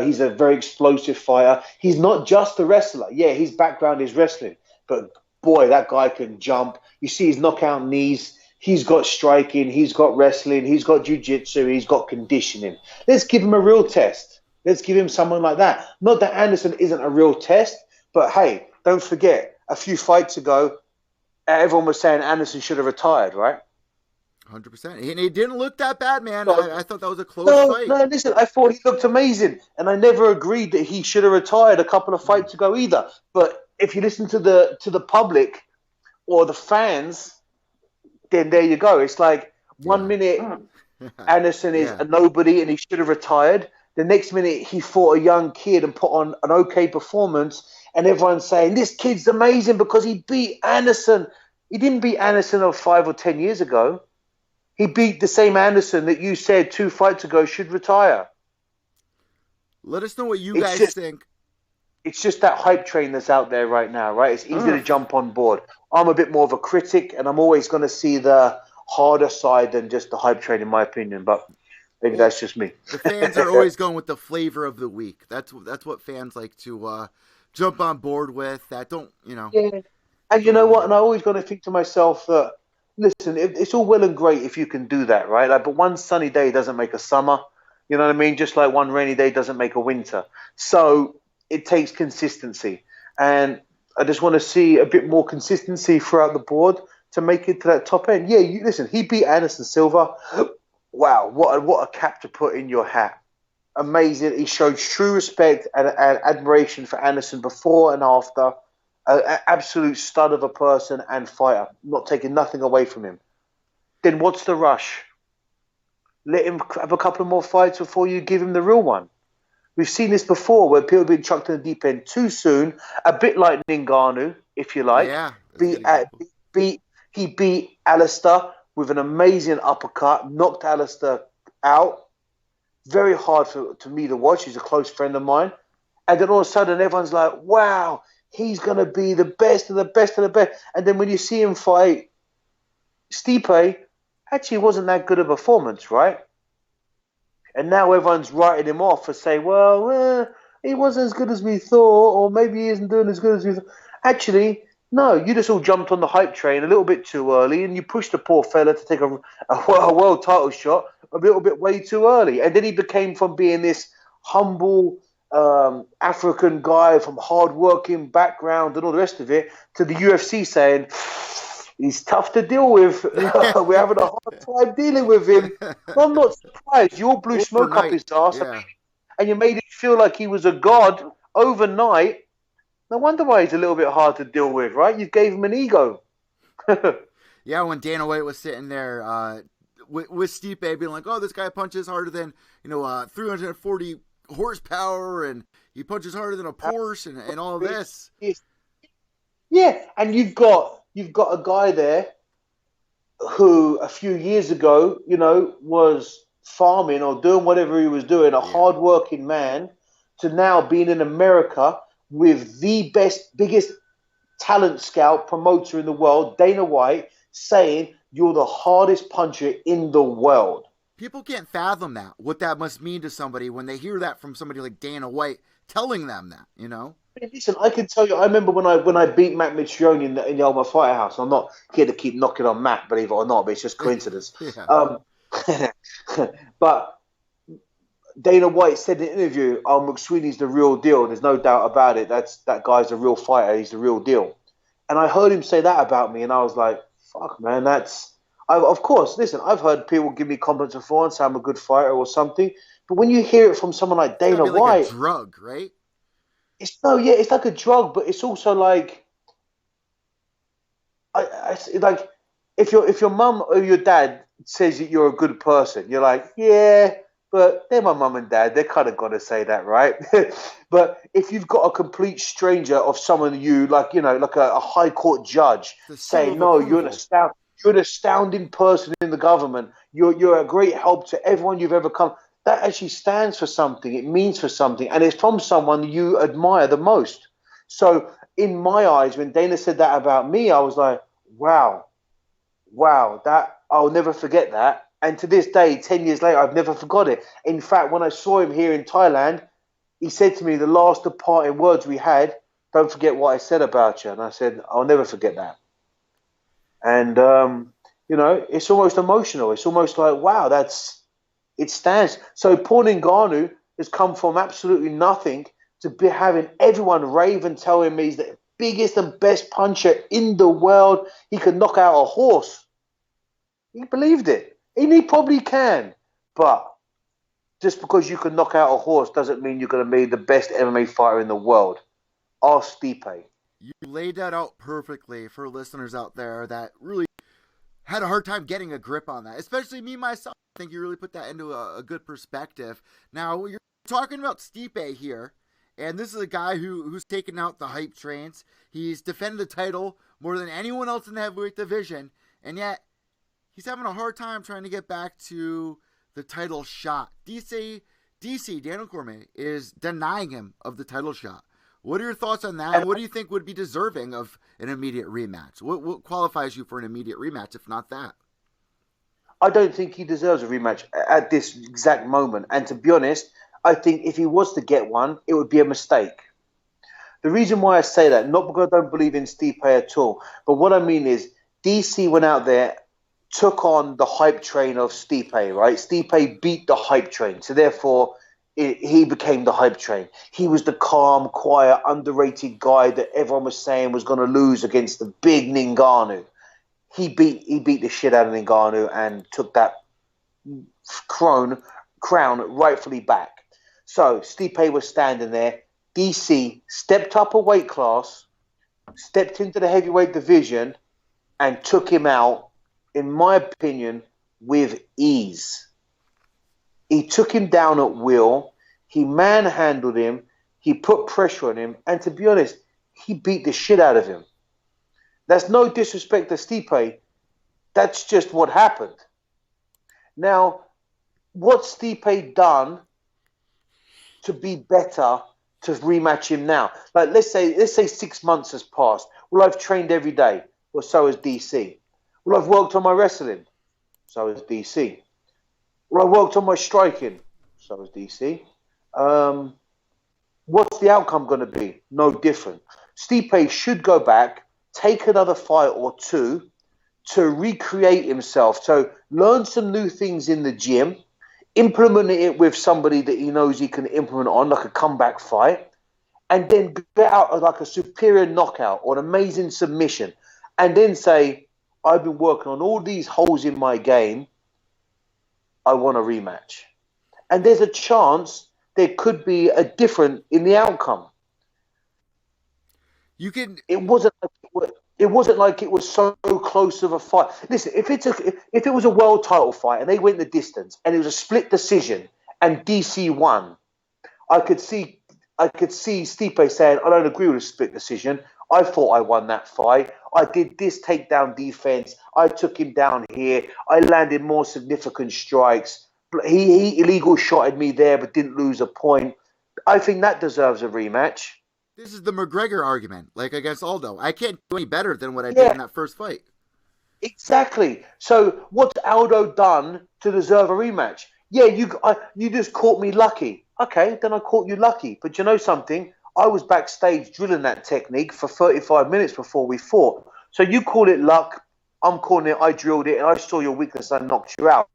he's a very explosive fighter. He's not just a wrestler. Yeah, his background is wrestling, but boy, that guy can jump. You see his knockout knees. He's got striking. He's got wrestling. He's got jiu-jitsu. He's got conditioning. Let's give him a real test. Let's give him someone like that. Not that Anderson isn't a real test, but hey, don't forget, a few fights ago, everyone was saying Anderson should have retired, right? 100%. And he didn't look that bad, man. I thought that was a close fight. No, listen, I thought he looked amazing. And I never agreed that he should have retired a couple of fights ago either. But if you listen to the public or the fans, then there you go. It's like 1 minute Anderson is a nobody and he should have retired. The next minute he fought a young kid and put on an okay performance. And everyone's saying, this kid's amazing because he beat Anderson. He didn't beat Anderson of 5 or 10 years ago. He beat the same Anderson that you said 2 fights ago should retire. Let us know what you guys think. It's just that hype train that's out there right now, right? It's easy to jump on board. I'm a bit more of a critic, and I'm always going to see the harder side than just the hype train, in my opinion. But maybe that's just me. The fans are always going with the flavor of the week. That's what fans like to jump on board with. That don't, Yeah. And you know what? And I always got to think to myself that, listen, it's all well and great if you can do that, right? Like, but one sunny day doesn't make a summer. You know what I mean? Just like one rainy day doesn't make a winter. So it takes consistency. And I just want to see a bit more consistency throughout the board to make it to that top end. Yeah, listen, he beat Anderson Silva. Wow, what a cap to put in your hat. Amazing. He showed true respect and admiration for Anderson before and after. An absolute stud of a person and fighter, not taking nothing away from him. Then what's the rush? Let him have a couple more fights before you give him the real one. We've seen this before where people have been chucked in the deep end too soon, a bit like Ngannou, if you like. Yeah, he beat Alistair with an amazing uppercut, knocked Alistair out. Very hard to me to watch. He's a close friend of mine. And then all of a sudden everyone's like, wow, he's going to be the best of the best of the best. And then when you see him fight Stipe, actually wasn't that good a performance, right? And now everyone's writing him off for saying, well, he wasn't as good as we thought, or maybe he isn't doing as good as we thought. Actually, No, you just all jumped on the hype train a little bit too early, and you pushed the poor fella to take a world title shot a little bit way too early. And then he became from being this humble African guy from hard-working background and all the rest of it to the UFC saying, he's tough to deal with. We're having a hard time dealing with him. Well, I'm not surprised. You all blew smoke up his ass, Yeah. and you made it feel like he was a god overnight. No wonder why he's a little bit hard to deal with, right? You gave him an ego. Yeah, when Dana White was sitting there with Stipe being like, oh, this guy punches harder than, 340 horsepower, and he punches harder than a Porsche, and all this. Yeah, and you've got a guy there who a few years ago, was farming or doing whatever he was doing, a hard-working man, to now being in America with the biggest talent scout promoter in the world, Dana White, saying you're the hardest puncher in the world. People can't fathom that, what that must mean to somebody when they hear that from somebody like Dana White telling them that, Listen, I can tell you, I remember when I beat Matt McSweeney in the Ultimate Fighter House. I'm not here to keep knocking on Matt, believe it or not, but it's just coincidence. But Dana White said in an interview, "Oh, McSweeney's the real deal. There's no doubt about it. That guy's a real fighter. He's the real deal." And I heard him say that about me, and I was like, "Fuck, man, of course, listen, I've heard people give me compliments before and say I'm a good fighter or something, but when you hear it from someone like Dana White, like a drug, right? It's like a drug, but it's also like, like if your mum or your dad says that you're a good person, you're like, yeah, but they're my mum and dad. They're kind of got to say that, right? But if you've got a complete stranger of someone like a high court judge saying, no, you're an astounding person in the government. You're a great help to everyone you've ever come. That actually stands for something. It means for something. And it's from someone you admire the most. So in my eyes, when Dana said that about me, I was like, wow, that I'll never forget that. And to this day, 10 years later, I've never forgot it. In fact, when I saw him here in Thailand, he said to me, the last departing words we had, don't forget what I said about you. And I said, I'll never forget that. And, it's almost emotional. It's almost like, wow, it stands. So Paul Ngannou has come from absolutely nothing to be having everyone rave and tell him he's the biggest and best puncher in the world. He can knock out a horse. He believed it. And he probably can. But just because you can knock out a horse doesn't mean you're going to be the best MMA fighter in the world. Ask Stipe. You laid that out perfectly for listeners out there that really had a hard time getting a grip on that, especially me myself. I think you really put that into a good perspective. Now, you're talking about Stipe here, and this is a guy who's taken out the hype trains. He's defended the title more than anyone else in the heavyweight division, and yet he's having a hard time trying to get back to the title shot. DC, Daniel Cormier, is denying him of the title shot. What are your thoughts on that? And what do you think would be deserving of an immediate rematch? What qualifies you for an immediate rematch, if not that? I don't think he deserves a rematch at this exact moment. And to be honest, I think if he was to get one, it would be a mistake. The reason why I say that, not because I don't believe in Stipe at all, but what I mean is DC went out there, took on the hype train of Stipe, right? Stipe beat the hype train. So therefore, he became the hype train. He was the calm, quiet, underrated guy that everyone was saying was going to lose against the big Ngannou. He beat the shit out of Ngannou and took that crown rightfully back. So Stipe was standing there. DC stepped up a weight class, stepped into the heavyweight division, and took him out, in my opinion, with ease. He took him down at will. He manhandled him. He put pressure on him. And to be honest, he beat the shit out of him. That's no disrespect to Stipe. That's just what happened. Now, what's Stipe done to be better to rematch him now? Like, let's say 6 months has passed. Well, I've trained every day. Well, so has DC. Well, I've worked on my wrestling. So has DC. Well, I worked on my striking. So has DC. What's the outcome going to be? No different. Stipe should go back, take another fight or two to recreate himself. So learn some new things in the gym, implement it with somebody that he knows he can implement on, like a comeback fight, and then get out like a superior knockout or an amazing submission, and then say, I've been working on all these holes in my game. I want a rematch. And there's a chance there could be a difference in the outcome. You can. It wasn't like it was so close of a fight. Listen, if it was a world title fight and they went the distance and it was a split decision and DC won, I could see Stipe saying, I don't agree with a split decision. I thought I won that fight. I did this takedown defense. I took him down here. I landed more significant strikes. He illegal shotted me there but didn't lose a point. I think that deserves a rematch. This is the McGregor argument, like against Aldo. I can't do any better than what I did in that first fight. Exactly. So what's Aldo done to deserve a rematch? Yeah, you just caught me lucky. Okay, then I caught you lucky. But you know something? I was backstage drilling that technique for 35 minutes before we fought. So you call it luck. I'm calling it I drilled it and I saw your weakness and I knocked you out.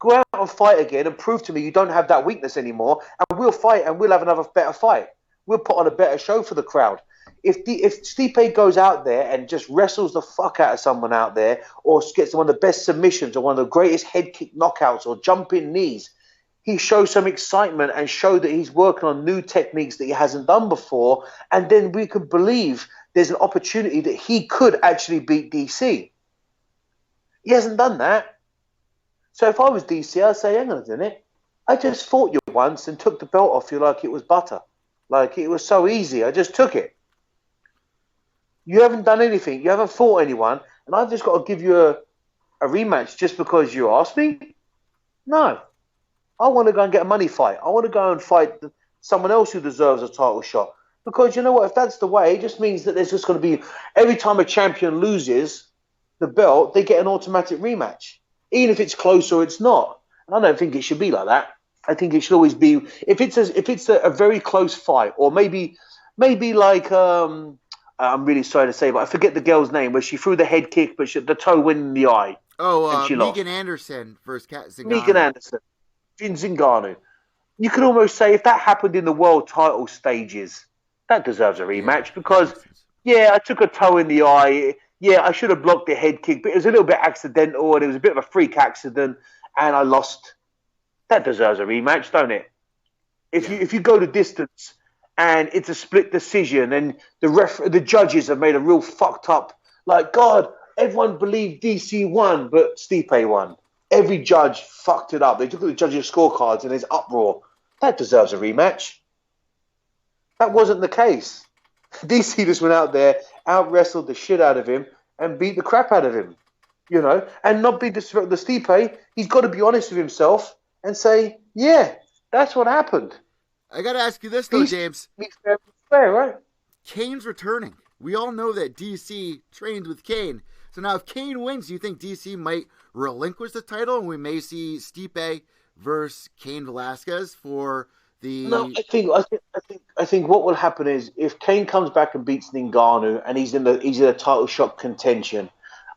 Go out and fight again and prove to me you don't have that weakness anymore, and we'll fight and we'll have another better fight. We'll put on a better show for the crowd. If Stipe goes out there and just wrestles the fuck out of someone out there, or gets one of the best submissions, or one of the greatest head kick knockouts, or jumping knees, he shows some excitement and show that he's working on new techniques that he hasn't done before, and then we could believe there's an opportunity that he could actually beat DC. He hasn't done that. So if I was DC, I'd say, hang on a minute, I just fought you once and took the belt off you like it was butter. Like it was so easy. I just took it. You haven't done anything. You haven't fought anyone. And I've just got to give you a rematch just because you asked me? No. I want to go and get a money fight. I want to go and fight someone else who deserves a title shot. Because you know what? If that's the way, it just means that there's just going to be, every time a champion loses the belt, they get an automatic rematch. Even if it's close or it's not. And I don't think it should be like that. I think it should always be, if it's a very close fight, or maybe like I'm really sorry to say, but I forget the girl's name, where she threw the head kick, but the toe went in the eye. Oh, Megan Anderson versus Ngannou. Megan Anderson, Ngannou. You could almost say if that happened in the world title stages, that deserves a rematch because, yeah, I took a toe in the eye. Yeah, I should have blocked the head kick, but it was a little bit accidental and it was a bit of a freak accident, and I lost. That deserves a rematch, don't it? If you go the distance and it's a split decision and the judges have made a real fucked up, like, God, everyone believed DC won, but Stipe won. Every judge fucked it up. They took the judges' scorecards and there's uproar. That deserves a rematch. That wasn't the case. DC just went out there, out-wrestled the shit out of him and beat the crap out of him, you know, and not be disrespectful to Stipe. He's got to be honest with himself and say, yeah, that's what happened. I got to ask you this, though, James. He's fair, right? Cain's returning. We all know that DC trained with Cain. So now if Cain wins, do you think DC might relinquish the title and we may see Stipe versus Cain Velasquez for the... No, I think what will happen is if Cain comes back and beats Ngannou and he's in a title shot contention,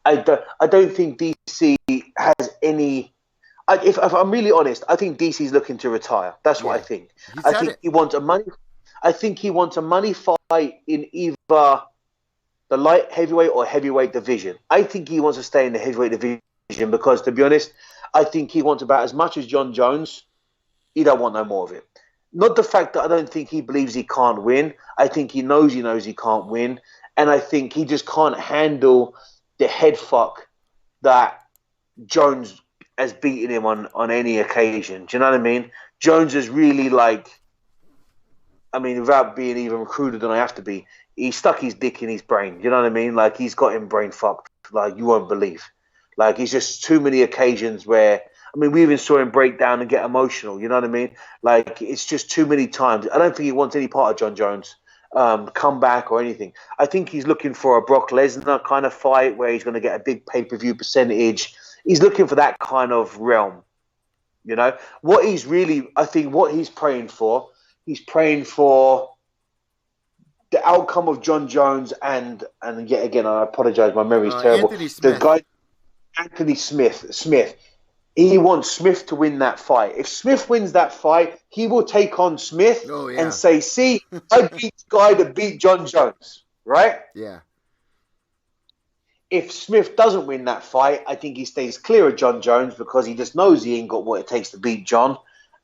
I don't think DC has any... If I'm really honest, I think DC's looking to retire. That's what I think. He wants a money. I think he wants a money fight in either the light heavyweight or heavyweight division. I think he wants to stay in the heavyweight division because, to be honest, I think he wants about as much as Jon Jones. He don't want no more of it. Not the fact that I don't think he believes he can't win. I think he knows he can't win, and I think he just can't handle the head fuck that Jones has beaten him on any occasion. Do you know what I mean? Jones is really without being even cruder than I have to be, he stuck his dick in his brain. You know what I mean? Like, he's got him brain fucked. Like, you won't believe. Like, it's just too many occasions where, we even saw him break down and get emotional. You know what I mean? Like, it's just too many times. I don't think he wants any part of Jon Jones comeback or anything. I think he's looking for a Brock Lesnar kind of fight where he's going to get a big pay-per-view percentage. He's looking for that kind of realm, you know. What he's praying for the outcome of Jon Jones and yet again, I apologize, my memory is terrible. Anthony Smith. The guy, Anthony Smith. He wants Smith to win that fight. If Smith wins that fight, he will take on Smith and say, see, I beat the guy that beat Jon Jones, right? Yeah. If Smith doesn't win that fight, I think he stays clear of Jon Jones because he just knows he ain't got what it takes to beat Jon.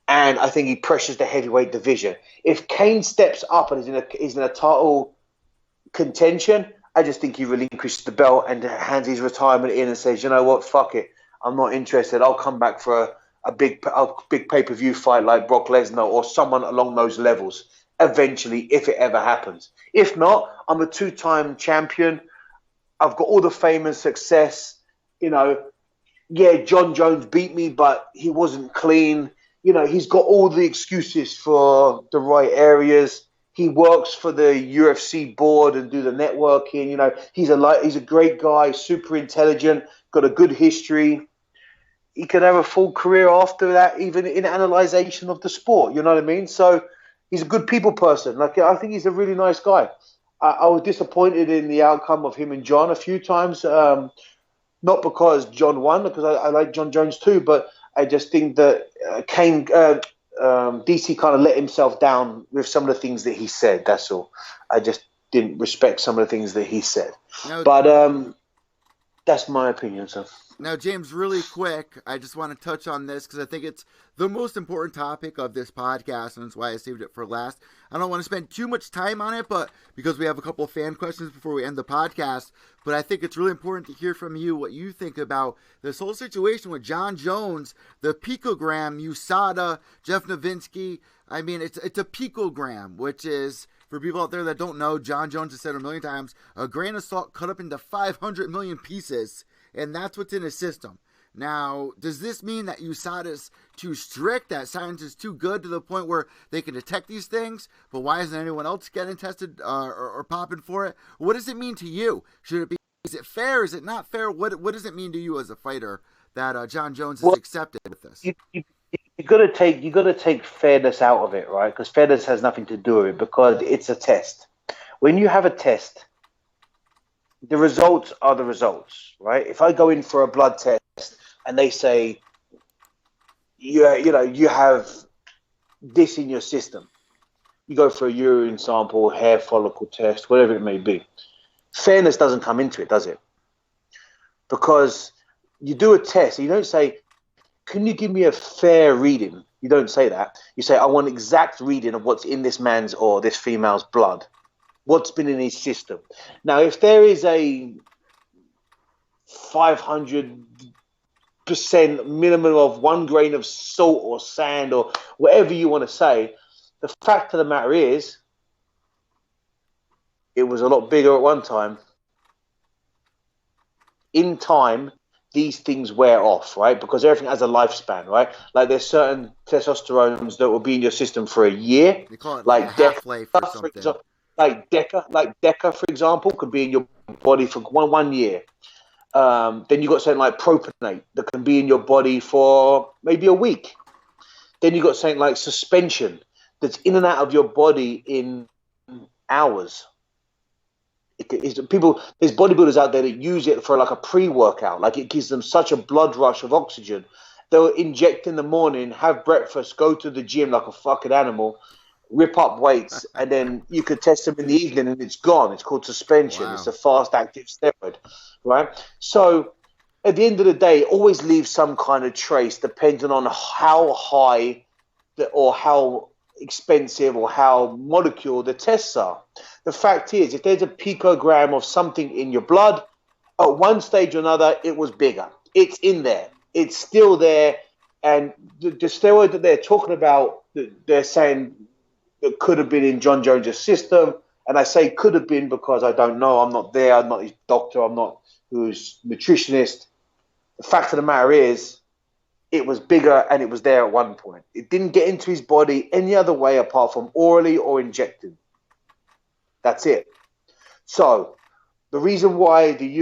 And I think he pressures the heavyweight division. If Cain steps up and is in a title contention, I just think he relinquishes the belt and hands his retirement in and says, you know what, fuck it. I'm not interested. I'll come back for a big pay-per-view fight like Brock Lesnar or someone along those levels eventually, if it ever happens. If not, I'm a 2-time champion. I've got all the fame and success. You know, yeah, Jon Jones beat me, but he wasn't clean. You know, he's got all the excuses for the right areas. He works for the UFC board and do the networking. You know, he's a great guy, super intelligent, got a good history. He could have a full career after that, even in analyzation of the sport. You know what I mean? So he's a good people person. Like, I think he's a really nice guy. I was disappointed in the outcome of him and Jon a few times. Not because Jon won, because I like Jon Jones too, but I just think that Cain, DC kind of let himself down with some of the things that he said. That's all. I just didn't respect some of the things that he said. But that's my opinion, so. Now, James, really quick, I just want to touch on this because I think it's the most important topic of this podcast, and that's why I saved it for last. I don't want to spend too much time on it, but because we have a couple of fan questions before we end the podcast, but I think it's really important to hear from you what you think about this whole situation with Jon Jones, the picogram, USADA, Jeff Novitzky. I mean, it's a picogram, which is, for people out there that don't know, Jon Jones has said a million times, a grain of salt cut up into 500 million pieces. And that's what's in his system. Now, does this mean that USADA is too strict, that science is too good to the point where they can detect these things? But why isn't anyone else getting tested or popping for it? What does it mean to you? Should it be? Is it fair? Is it not fair? What does it mean to you as a fighter that Jon Jones is accepted with this? You got to take fairness out of it, right? Because fairness has nothing to do with it because it's a test. When you have a test, the results are the results, right? If I go in for a blood test and they say, you have this in your system, you go for a urine sample, hair follicle test, whatever it may be. Fairness doesn't come into it, does it? Because you do a test, you don't say, can you give me a fair reading? You don't say that. You say, I want exact reading of what's in this man's or this female's blood. What's been in his system. Now, if there is a 500% minimum of 1 grain of salt or sand or whatever you want to say, the fact of the matter is, it was a lot bigger at one time. In time, these things wear off, right? Because everything has a lifespan, right? Like there's certain testosterones that will be in your system for a year. They call it like half-life or something. Like Deca, for example, could be in your body for one year. Then you got something like propionate that can be in your body for maybe a week. Then you got something like suspension that's in and out of your body in hours. There's bodybuilders out there that use it for like a pre-workout. Like it gives them such a blood rush of oxygen. They'll inject in the morning, have breakfast, go to the gym like a fucking animal, rip up weights, and then you could test them in the evening and it's gone. It's called suspension. Wow. It's a fast active steroid, right? So at the end of the day, always leave some kind of trace depending on how high or how expensive or how molecule the tests are. The fact is, if there's a picogram of something in your blood, at one stage or another, it was bigger. It's in there. It's still there. And the steroid that they're talking about, they're saying it could have been in Jon Jones' system. And I say could have been because I don't know. I'm not there. I'm not his doctor. I'm not his nutritionist. The fact of the matter is, it was bigger and it was there at one point. It didn't get into his body any other way apart from orally or injected. That's it. So the reason why the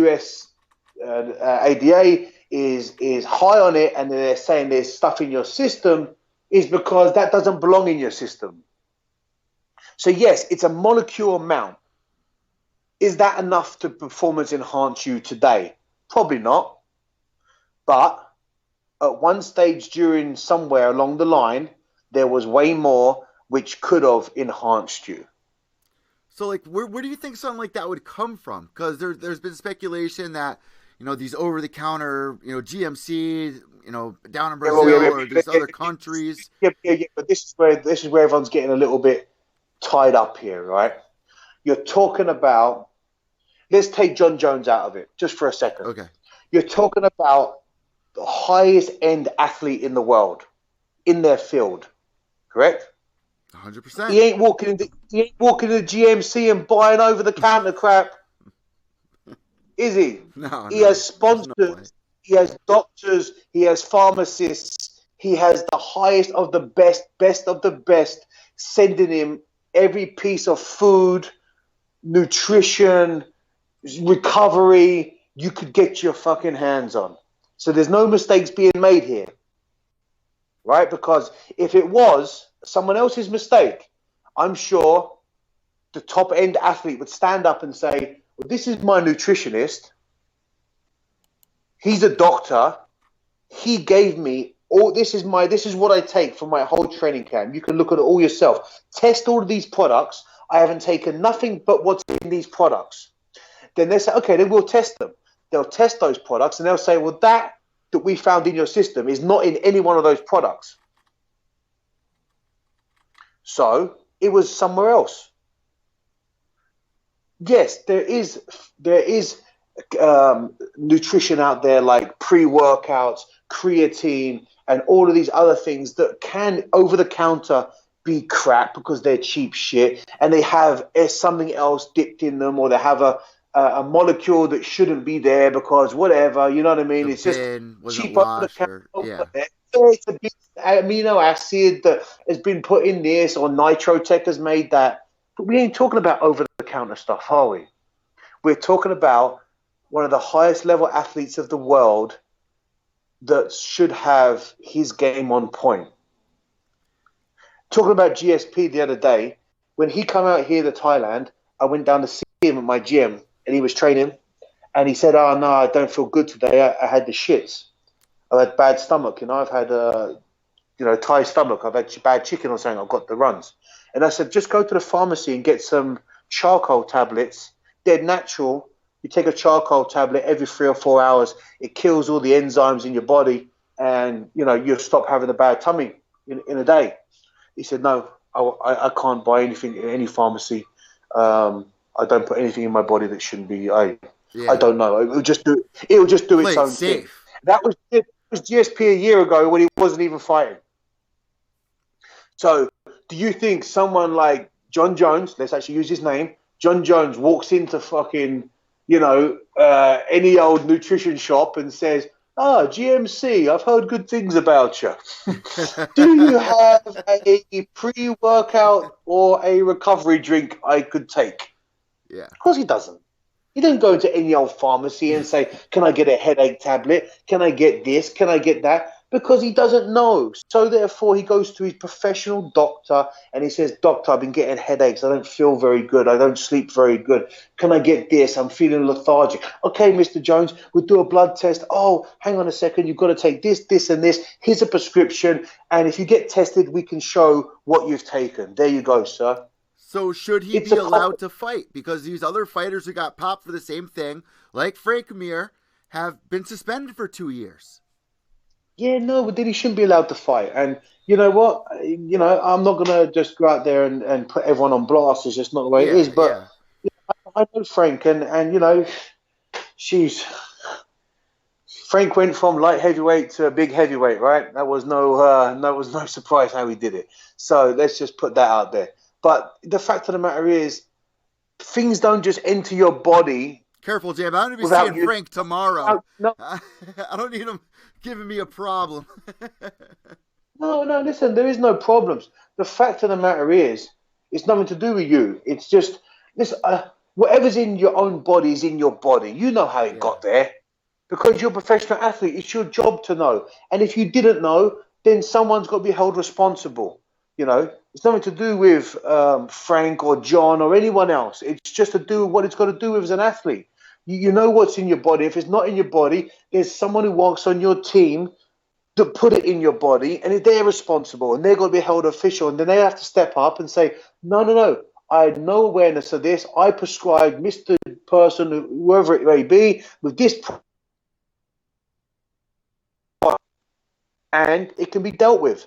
USADA is high on it and they're saying there's stuff in your system is because that doesn't belong in your system. So yes, it's a molecule amount. Is that enough to performance enhance you today? Probably not. But at one stage during somewhere along the line, there was way more which could have enhanced you. So, like, where do you think something like that would come from? Because there's been speculation that, these over the counter, GMC, down in Brazil or these other countries. Yeah. But this is where everyone's getting a little bit tied up here, right? You're talking about. Let's take Jon Jones out of it just for a second. Okay. You're talking about the highest end athlete in the world in their field, correct? 100%. He ain't walking in the GMC and buying over the counter crap, is he? No. He has sponsors, he has doctors, he has pharmacists, he has the highest of the best of the best, sending him every piece of food, nutrition, recovery you could get your fucking hands on. So there's no mistakes being made here, right? Because if it was someone else's mistake, I'm sure the top end athlete would stand up and say, well, this is my nutritionist. He's a doctor. He gave me all this is what I take for my whole training camp. You can look at it all yourself. Test all of these products. I haven't taken nothing but what's in these products. Then they say, okay, then we'll test them. They'll test those products and they'll say, well, that we found in your system is not in any one of those products. So it was somewhere else. Yes, there is nutrition out there like pre-workouts, creatine, and all of these other things that can over the counter be crap because they're cheap shit and they have something else dipped in them, or they have a molecule that shouldn't be there because whatever, you know what I mean? It's just cheap over the counter. It's a bit amino acid that has been put in this, or Nitrotech has made that. But we ain't talking about over-the-counter stuff, are we? We're talking about one of the highest level athletes of the world that should have his game on point. Talking about GSP the other day, when he came out here to Thailand, I went down to see him at my gym and he was training and he said, oh, no, I don't feel good today. I had the shits. I had bad stomach. I've had, Thai stomach. I've had bad chicken or something. I've got the runs. And I said, just go to the pharmacy and get some charcoal tablets. They're natural. You take a charcoal tablet every 3 or 4 hours. It kills all the enzymes in your body and, you'll stop having a bad tummy in a day. He said, no, I can't buy anything in any pharmacy. I don't put anything in my body that shouldn't be. I don't know. It will just do its own thing. That was GSP a year ago when he wasn't even fighting. So do you think someone like Jon Jones, let's actually use his name, Jon Jones walks into fucking, any old nutrition shop and says, GMC, I've heard good things about you. Do you have a pre-workout or a recovery drink I could take? Yeah. Of course he doesn't. He doesn't go into any old pharmacy and say, can I get a headache tablet? Can I get this? Can I get that? Because he doesn't know. So therefore he goes to his professional doctor and he says, doctor, I've been getting headaches. I don't feel very good. I don't sleep very good. Can I get this? I'm feeling lethargic. Okay, Mr. Jones, we'll do a blood test. Oh, hang on a second. You've got to take this, this, and this. Here's a prescription. And if you get tested, we can show what you've taken. There you go, sir. So should he be allowed to fight? Because these other fighters who got popped for the same thing, like Frank Mir, have been suspended for 2 years. Yeah, no, but then he shouldn't be allowed to fight. And you know what? I'm not going to just go out there and put everyone on blast. It's just not the way it is. But I know Frank, and Frank went from light heavyweight to big heavyweight, right? That was no surprise how he did it. So let's just put that out there. But the fact of the matter is, things don't just enter your body. Careful, Jam. I'm going to be seeing Frank tomorrow. No. I don't need him giving me a problem. No, listen, there is no problems. The fact of the matter is, it's nothing to do with you. It's just, whatever's in your own body is in your body. You know how it got there. Because you're a professional athlete, it's your job to know. And if you didn't know, then someone's got to be held responsible. It's nothing to do with Frank or John or anyone else. It's just to do with what it's got to do with as an athlete. You know what's in your body. If it's not in your body, there's someone who works on your team to put it in your body, and they're responsible, and they're going to be held official, and then they have to step up and say, no, no, no, I had no awareness of this. I prescribed Mr. Person, whoever it may be, with this, and it can be dealt with.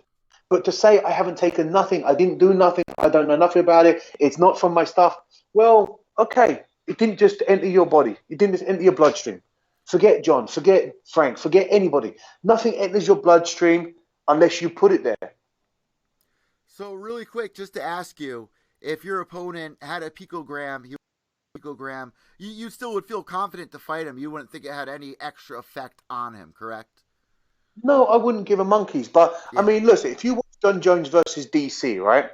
But to say I haven't taken nothing, I didn't do nothing, I don't know nothing about it, it's not from my stuff, well, okay, it didn't just enter your body, it didn't just enter your bloodstream. Forget John, forget Frank, forget anybody. Nothing enters your bloodstream unless you put it there. So really quick, just to ask you, if your opponent had a picogram, you still would feel confident to fight him. You wouldn't think it had any extra effect on him, correct? No, I wouldn't give a monkeys. But, I Yeah. mean, listen, if you watch Jon Jones versus DC, right,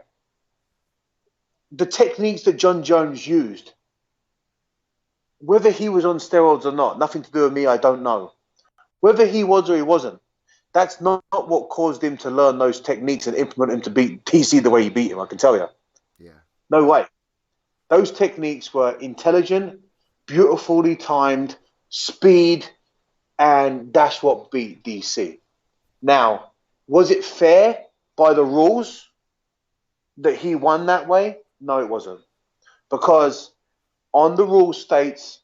the techniques that Jon Jones used, whether he was on steroids or not, nothing to do with me, I don't know. Whether he was or he wasn't, that's not what caused him to learn those techniques and implement him to beat DC the way he beat him, I can tell you. Yeah. No way. Those techniques were intelligent, beautifully timed, speed, and that's what beat DC. Now, was it fair by the rules that he won that way? No, it wasn't. Because on the rule states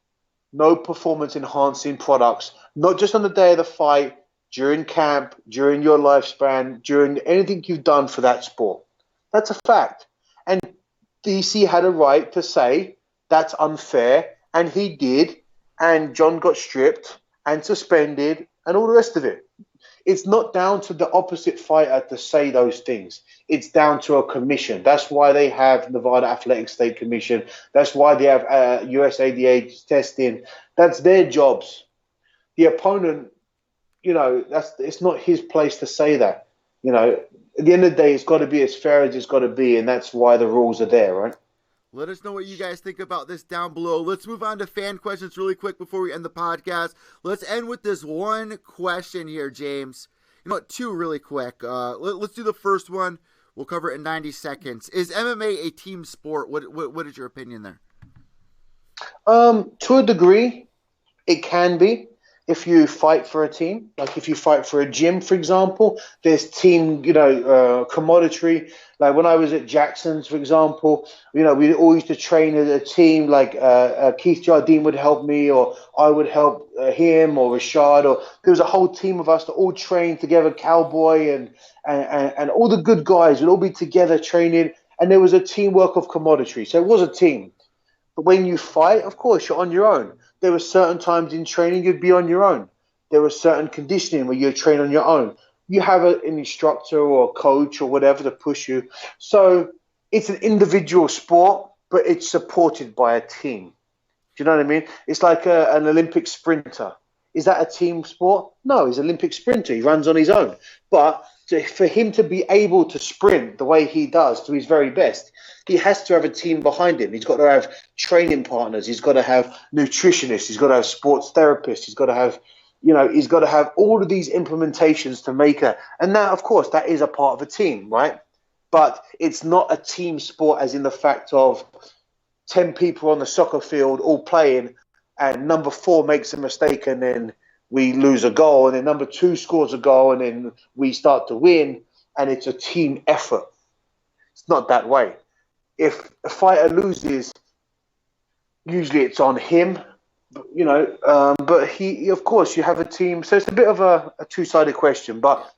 no performance enhancing products, not just on the day of the fight, during camp, during your lifespan, during anything you've done for that sport. That's a fact. And DC had a right to say that's unfair, and he did, and John got stripped and suspended and all the rest of it. It's not down to the opposite fighter to say those things. It's down to a commission. That's why they have Nevada Athletic State Commission. That's why they have USADA testing. That's their jobs. The opponent, it's not his place to say that. At the end of the day, it's got to be as fair as it's got to be, and that's why the rules are there, right? Let us know what you guys think about this down below. Let's move on to fan questions really quick before we end the podcast. Let's end with this one question here, James. You know what? Two really quick. Let's do the first one. We'll cover it in 90 seconds. Is MMA a team sport? What is your opinion there? To a degree, it can be. If you fight for a team, like if you fight for a gym, for example, there's team, commodity. Like when I was at Jackson's, for example, we all used to train as a team. Like Keith Jardine would help me, or I would help him, or Rashad, or there was a whole team of us that all trained together. Cowboy and all the good guys would all be together training, and there was a teamwork of commodity. So it was a team. But when you fight, of course, you're on your own. There were certain times in training you'd be on your own. There was certain conditioning where you train on your own. You have an instructor or a coach or whatever to push you. So it's an individual sport, but it's supported by a team. Do you know what I mean? It's like an Olympic sprinter. Is that a team sport? No, he's an Olympic sprinter. He runs on his own. But for him to be able to sprint the way he does to his very best, he has to have a team behind him. He's got to have training partners. He's got to have nutritionists. He's got to have sports therapists. He's got to have, he's got to have all of these implementations to make a. And now, of course, that is a part of a team, right? But it's not a team sport as in the fact of 10 people on the soccer field all playing, and number 4 makes a mistake and then we lose a goal, and then number 2 scores a goal and then we start to win, and it's a team effort. It's not that way. If a fighter loses, usually it's on him, but he, of course, you have a team. So it's a bit of a two-sided question. But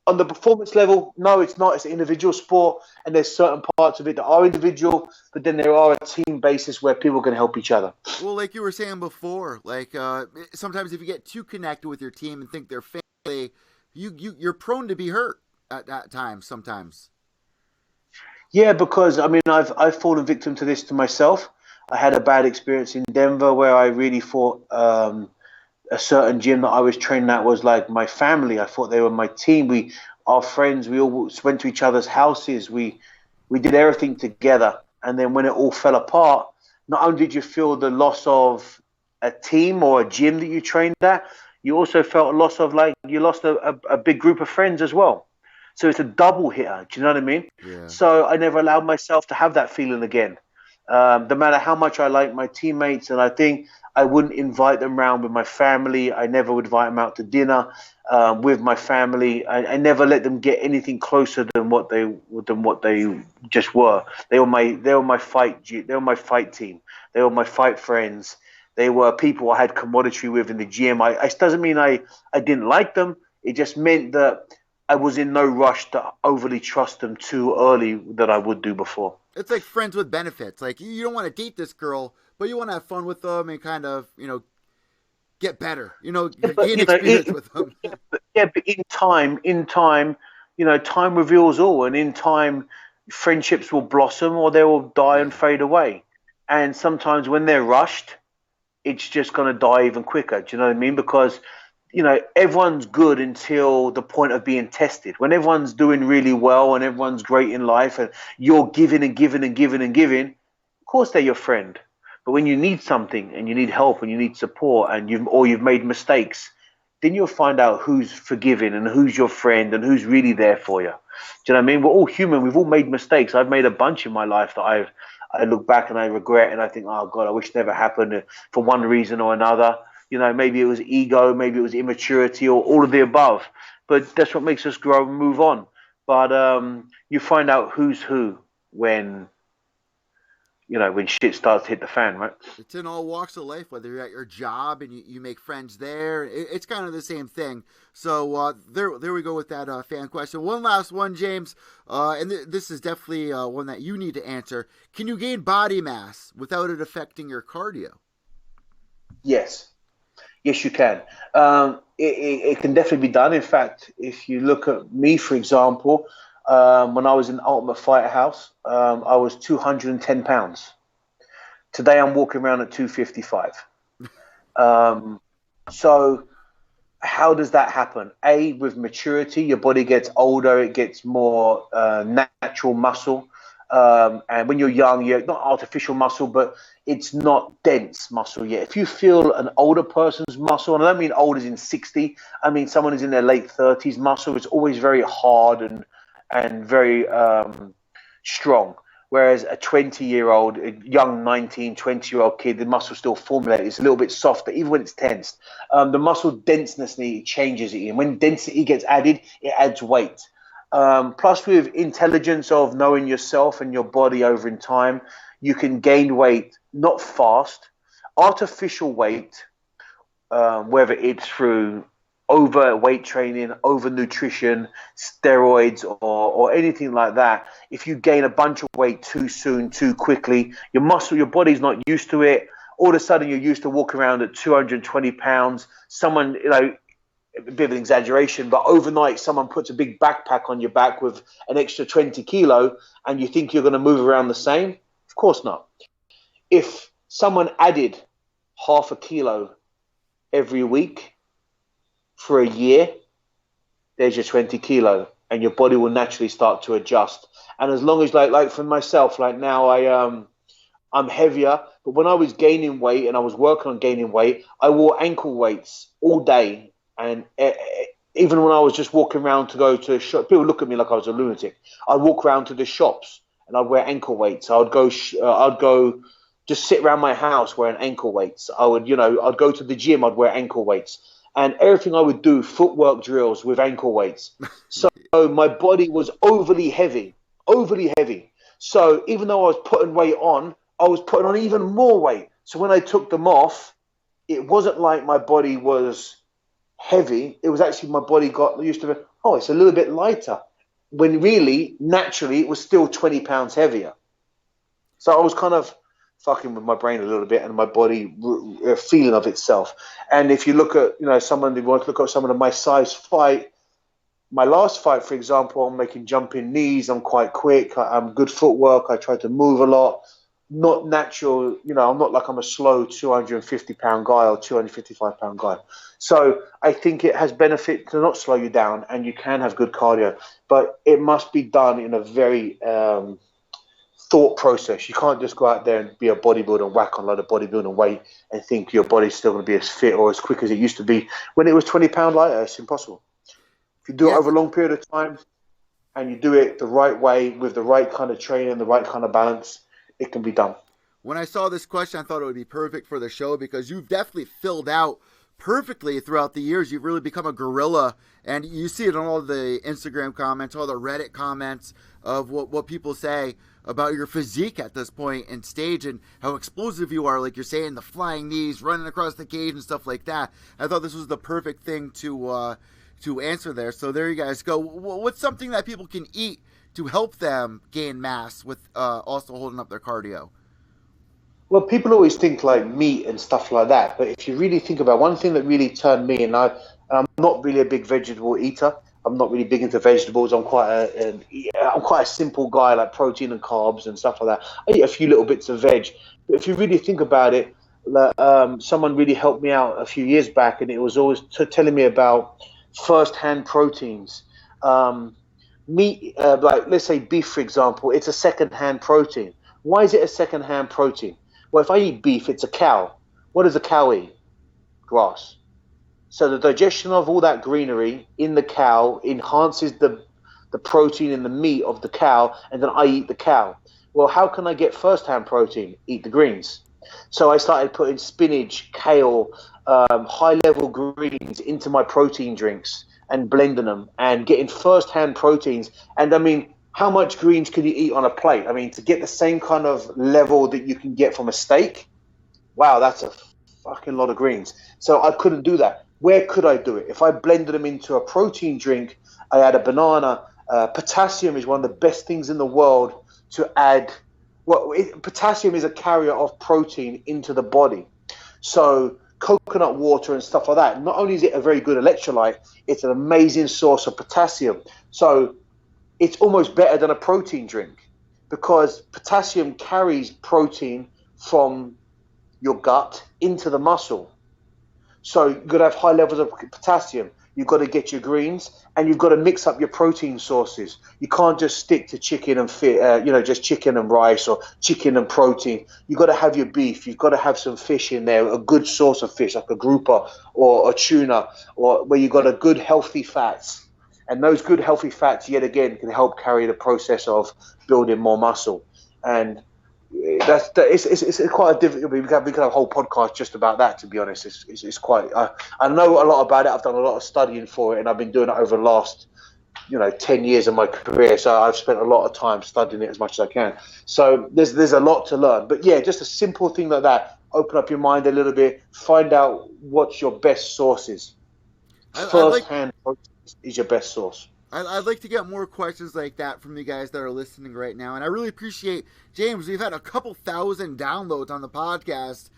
on the performance level, no, it's not. It's an individual sport, and there's certain parts of it that are individual, but then there are a team basis where people can help each other. Well, like you were saying before, sometimes if you get too connected with your team and think they're family, you're prone to be hurt at times sometimes. Yeah, because I've fallen victim to this to myself. I had a bad experience in Denver where I really thought a certain gym that I was training at was like my family. I thought they were my team. Our friends. We all went to each other's houses. We did everything together. And then when it all fell apart, not only did you feel the loss of a team or a gym that you trained at, you also felt a loss of you lost a big group of friends as well. So it's a double hitter. Do you know what I mean? Yeah. So I never allowed myself to have that feeling again. No matter how much I like my teammates, and I think I wouldn't invite them around with my family. I never would invite them out to dinner with my family. I never let them get anything closer than what they just were. They were my fight team. They were my fight friends. They were people I had camaraderie with in the gym. It doesn't mean I didn't like them. It just meant that I was in no rush to overly trust them too early that I would do before. It's like friends with benefits. Like, you don't want to date this girl, but you want to have fun with them and kind of, get better. Gain experience with them. Yeah, but in time, time reveals all, and in time, friendships will blossom or they will die and fade away. And sometimes when they're rushed, it's just going to die even quicker. Do you know what I mean? Because everyone's good until the point of being tested. When everyone's doing really well and everyone's great in life and you're giving and giving and giving and giving, of course they're your friend. But when you need something and you need help and you need support and you've made mistakes, then you'll find out who's forgiving and who's your friend and who's really there for you. Do you know what I mean? We're all human. We've all made mistakes. I've made a bunch in my life that I look back and I regret and I think, oh God, I wish it never happened for one reason or another. Maybe it was ego, maybe it was immaturity, or all of the above. But that's what makes us grow and move on. But you find out who's who when shit starts to hit the fan, right? It's in all walks of life, whether you're at your job and you make friends there. It's kind of the same thing. So there we go with that fan question. One last one, James, and this is definitely one that you need to answer. Can you gain body mass without it affecting your cardio? Yes. Yes, you can. It can definitely be done. In fact, if you look at me, for example, when I was in Ultimate Fighter House, I was 210 pounds. Today, I'm walking around at 255. So how does that happen? With maturity, your body gets older, it gets more natural muscle. And when you're young, you're not artificial muscle, but it's not dense muscle yet. If you feel an older person's muscle, and I don't mean old as in 60, I mean someone who's in their late 30s muscle, it's always very hard and very strong. Whereas a 20-year-old, a young 19, 20-year-old kid, the muscle still formulated. It's a little bit softer, even when it's tensed. The muscle denseness changes it. And when density gets added, it adds weight. Plus, with intelligence of knowing yourself and your body over in time, you can gain weight, not fast, artificial weight, whether it's through overweight training, over nutrition, steroids, or anything like that. If you gain a bunch of weight too soon, too quickly, your body's not used to it. All of a sudden, you're used to walking around at 220 pounds. Someone, a bit of an exaggeration, but overnight someone puts a big backpack on your back with an extra 20 kilo and you think you're going to move around the same? Of course not. If someone added half a kilo every week for a year, there's your 20 kilo and your body will naturally start to adjust. And as long as like for myself, like now I'm heavier, but when I was gaining weight and I was working on gaining weight, I wore ankle weights all day. And even when I was just walking around to go to a shop, people look at me like I was a lunatic. I'd walk around to the shops and I'd wear ankle weights. I'd go just sit around my house wearing ankle weights. I'd go to the gym, I'd wear ankle weights. And everything I would do, footwork drills with ankle weights. So my body was overly heavy. So even though I was putting weight on, I was putting on even more weight. So when I took them off, it wasn't like my body was heavy. It was actually my body got used to it. Oh, it's a little bit lighter. When really, naturally, it was still 20 pounds heavier. So I was kind of fucking with my brain a little bit and my body feeling of itself. And if you look at, someone who wants to look at someone of my size fight, my last fight, for example, I'm making jumping knees. I'm quite quick. I'm good footwork. I try to move a lot. Not natural, I'm not like I'm a slow 250-pound guy or 255-pound guy. So I think it has benefit to not slow you down and you can have good cardio, but it must be done in a very thought process. You can't just go out there and be a bodybuilder and whack on a lot of bodybuilding weight and think your body's still going to be as fit or as quick as it used to be when it was 20 pounds lighter. It's impossible. If you do it over a long period of time, and you do it the right way with the right kind of training, the right kind of balance, it can be done. When I saw this question, I thought it would be perfect for the show because you've definitely filled out perfectly throughout the years. You've really become a gorilla, and you see it on all the Instagram comments, all the Reddit comments of what people say about your physique at this point and stage and how explosive you are. Like you're saying, the flying knees, running across the cage and stuff like that. I thought this was the perfect thing to answer there. So there you guys go. What's something that people can eat to help them gain mass with also holding up their cardio? Well, people always think like meat and stuff like that, but if you really think about one thing that really turned me, and I'm not really a big vegetable eater. I'm not really big into vegetables. I'm quite a simple guy, like protein and carbs and stuff like that. I eat a few little bits of veg, but if you really think about it, someone really helped me out a few years back, and it was always telling me about first-hand proteins. Meat, like let's say beef, for example, it's a second-hand protein. Why is it a second-hand protein? Well, if I eat beef, it's a cow. What does a cow eat? Grass. So the digestion of all that greenery in the cow enhances the protein in the meat of the cow, and then I eat the cow. Well, how can I get first-hand protein? Eat the greens. So I started putting spinach, kale, high-level greens into my protein drinks and blending them and getting first-hand proteins. And I mean, how much greens can you eat on a plate? I mean, to get the same kind of level that you can get from a steak, wow, that's a fucking lot of greens. So I couldn't do that. Where could I do it? If I blended them into a protein drink, I had a banana. Potassium is one of the best things in the world to add. Well, potassium is a carrier of protein into the body. So coconut water and stuff like that, not only is it a very good electrolyte, it's an amazing source of potassium. So it's almost better than a protein drink because potassium carries protein from your gut into the muscle. So you've got to have high levels of potassium. You've got to get your greens, and you've got to mix up your protein sources. You can't just stick to chicken and just chicken and rice or chicken and protein. You've got to have your beef. You've got to have some fish in there, a good source of fish like a grouper or a tuna, or where you've got a good healthy fats. And those good healthy fats, yet again, can help carry the process of building more muscle. And it's quite a difficult. We could have a whole podcast just about that. To be honest, it's quite. I know a lot about it. I've done a lot of studying for it, and I've been doing it over the last 10 years of my career. So I've spent a lot of time studying it as much as I can. So there's a lot to learn. But yeah, just a simple thing like that. Open up your mind a little bit. Find out what's your best sources. First hand is your best source. I'd like to get more questions like that from you guys that are listening right now. And I really appreciate, James, we've had a couple thousand downloads on the podcast.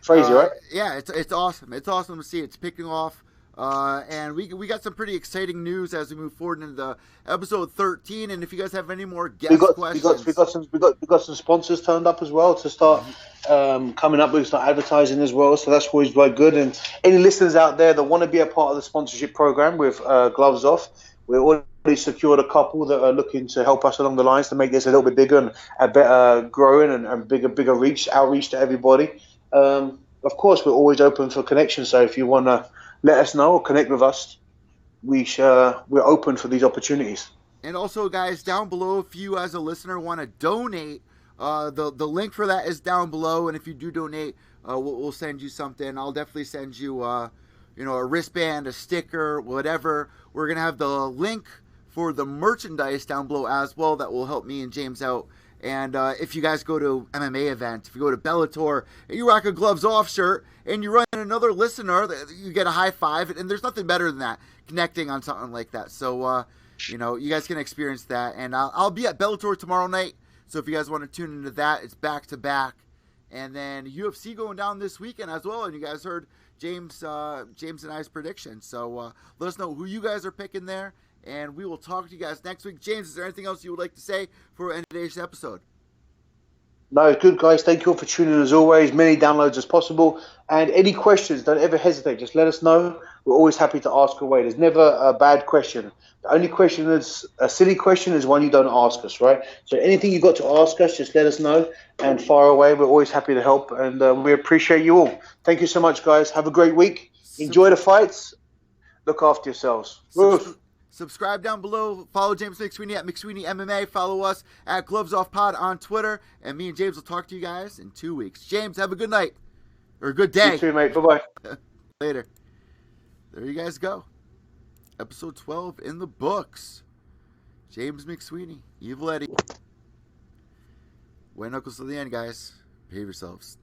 Crazy, right? Yeah, it's awesome. It's awesome to see it's picking off. And we got some pretty exciting news as we move forward into episode 13. And if you guys have any more guest questions. We got some sponsors turned up as well to start coming up with, start advertising as well. So that's always very good. And any listeners out there that want to be a part of the sponsorship program with Gloves Off, we've already secured a couple that are looking to help us along the lines to make this a little bit bigger and a better growing and bigger outreach to everybody. Of course, we're always open for connection. So if you want to let us know or connect with us, we're open for these opportunities. And also, guys, down below, if you as a listener want to donate, the link for that is down below. And if you do donate, we'll send you something. I'll definitely send you a wristband, a sticker, whatever. We're going to have the link for the merchandise down below as well that will help me and James out. And if you guys go to MMA event, if you go to Bellator, and you rock a Gloves Off shirt, and you run another listener, you get a high five, and there's nothing better than that, connecting on something like that. So, you guys can experience that. And I'll be at Bellator tomorrow night, so if you guys want to tune into that, it's back-to-back. And then UFC going down this weekend as well, and you guys heard James and I's predictions. So let us know who you guys are picking there, and we will talk to you guys next week. James, is there anything else you would like to say for today's episode? No, good, guys. Thank you all for tuning in as always. Many downloads as possible. And any questions, don't ever hesitate. Just let us know. We're always happy to ask away. There's never a bad question. The only question that's a silly question is one you don't ask us, right? So anything you got to ask us, just let us know and fire away. We're always happy to help, and we appreciate you all. Thank you so much, guys. Have a great week. Enjoy the fights. Look after yourselves. Subscribe down below. Follow James McSweeney at McSweeney MMA. Follow us at Gloves Off Pod on Twitter. And me and James will talk to you guys in 2 weeks. James, have a good night. Or a good day. You too, mate. Bye-bye. Later. There you guys go. Episode 12 in the books. James McSweeney, Evil Eddie. White knuckles to the end, guys. Behave yourselves.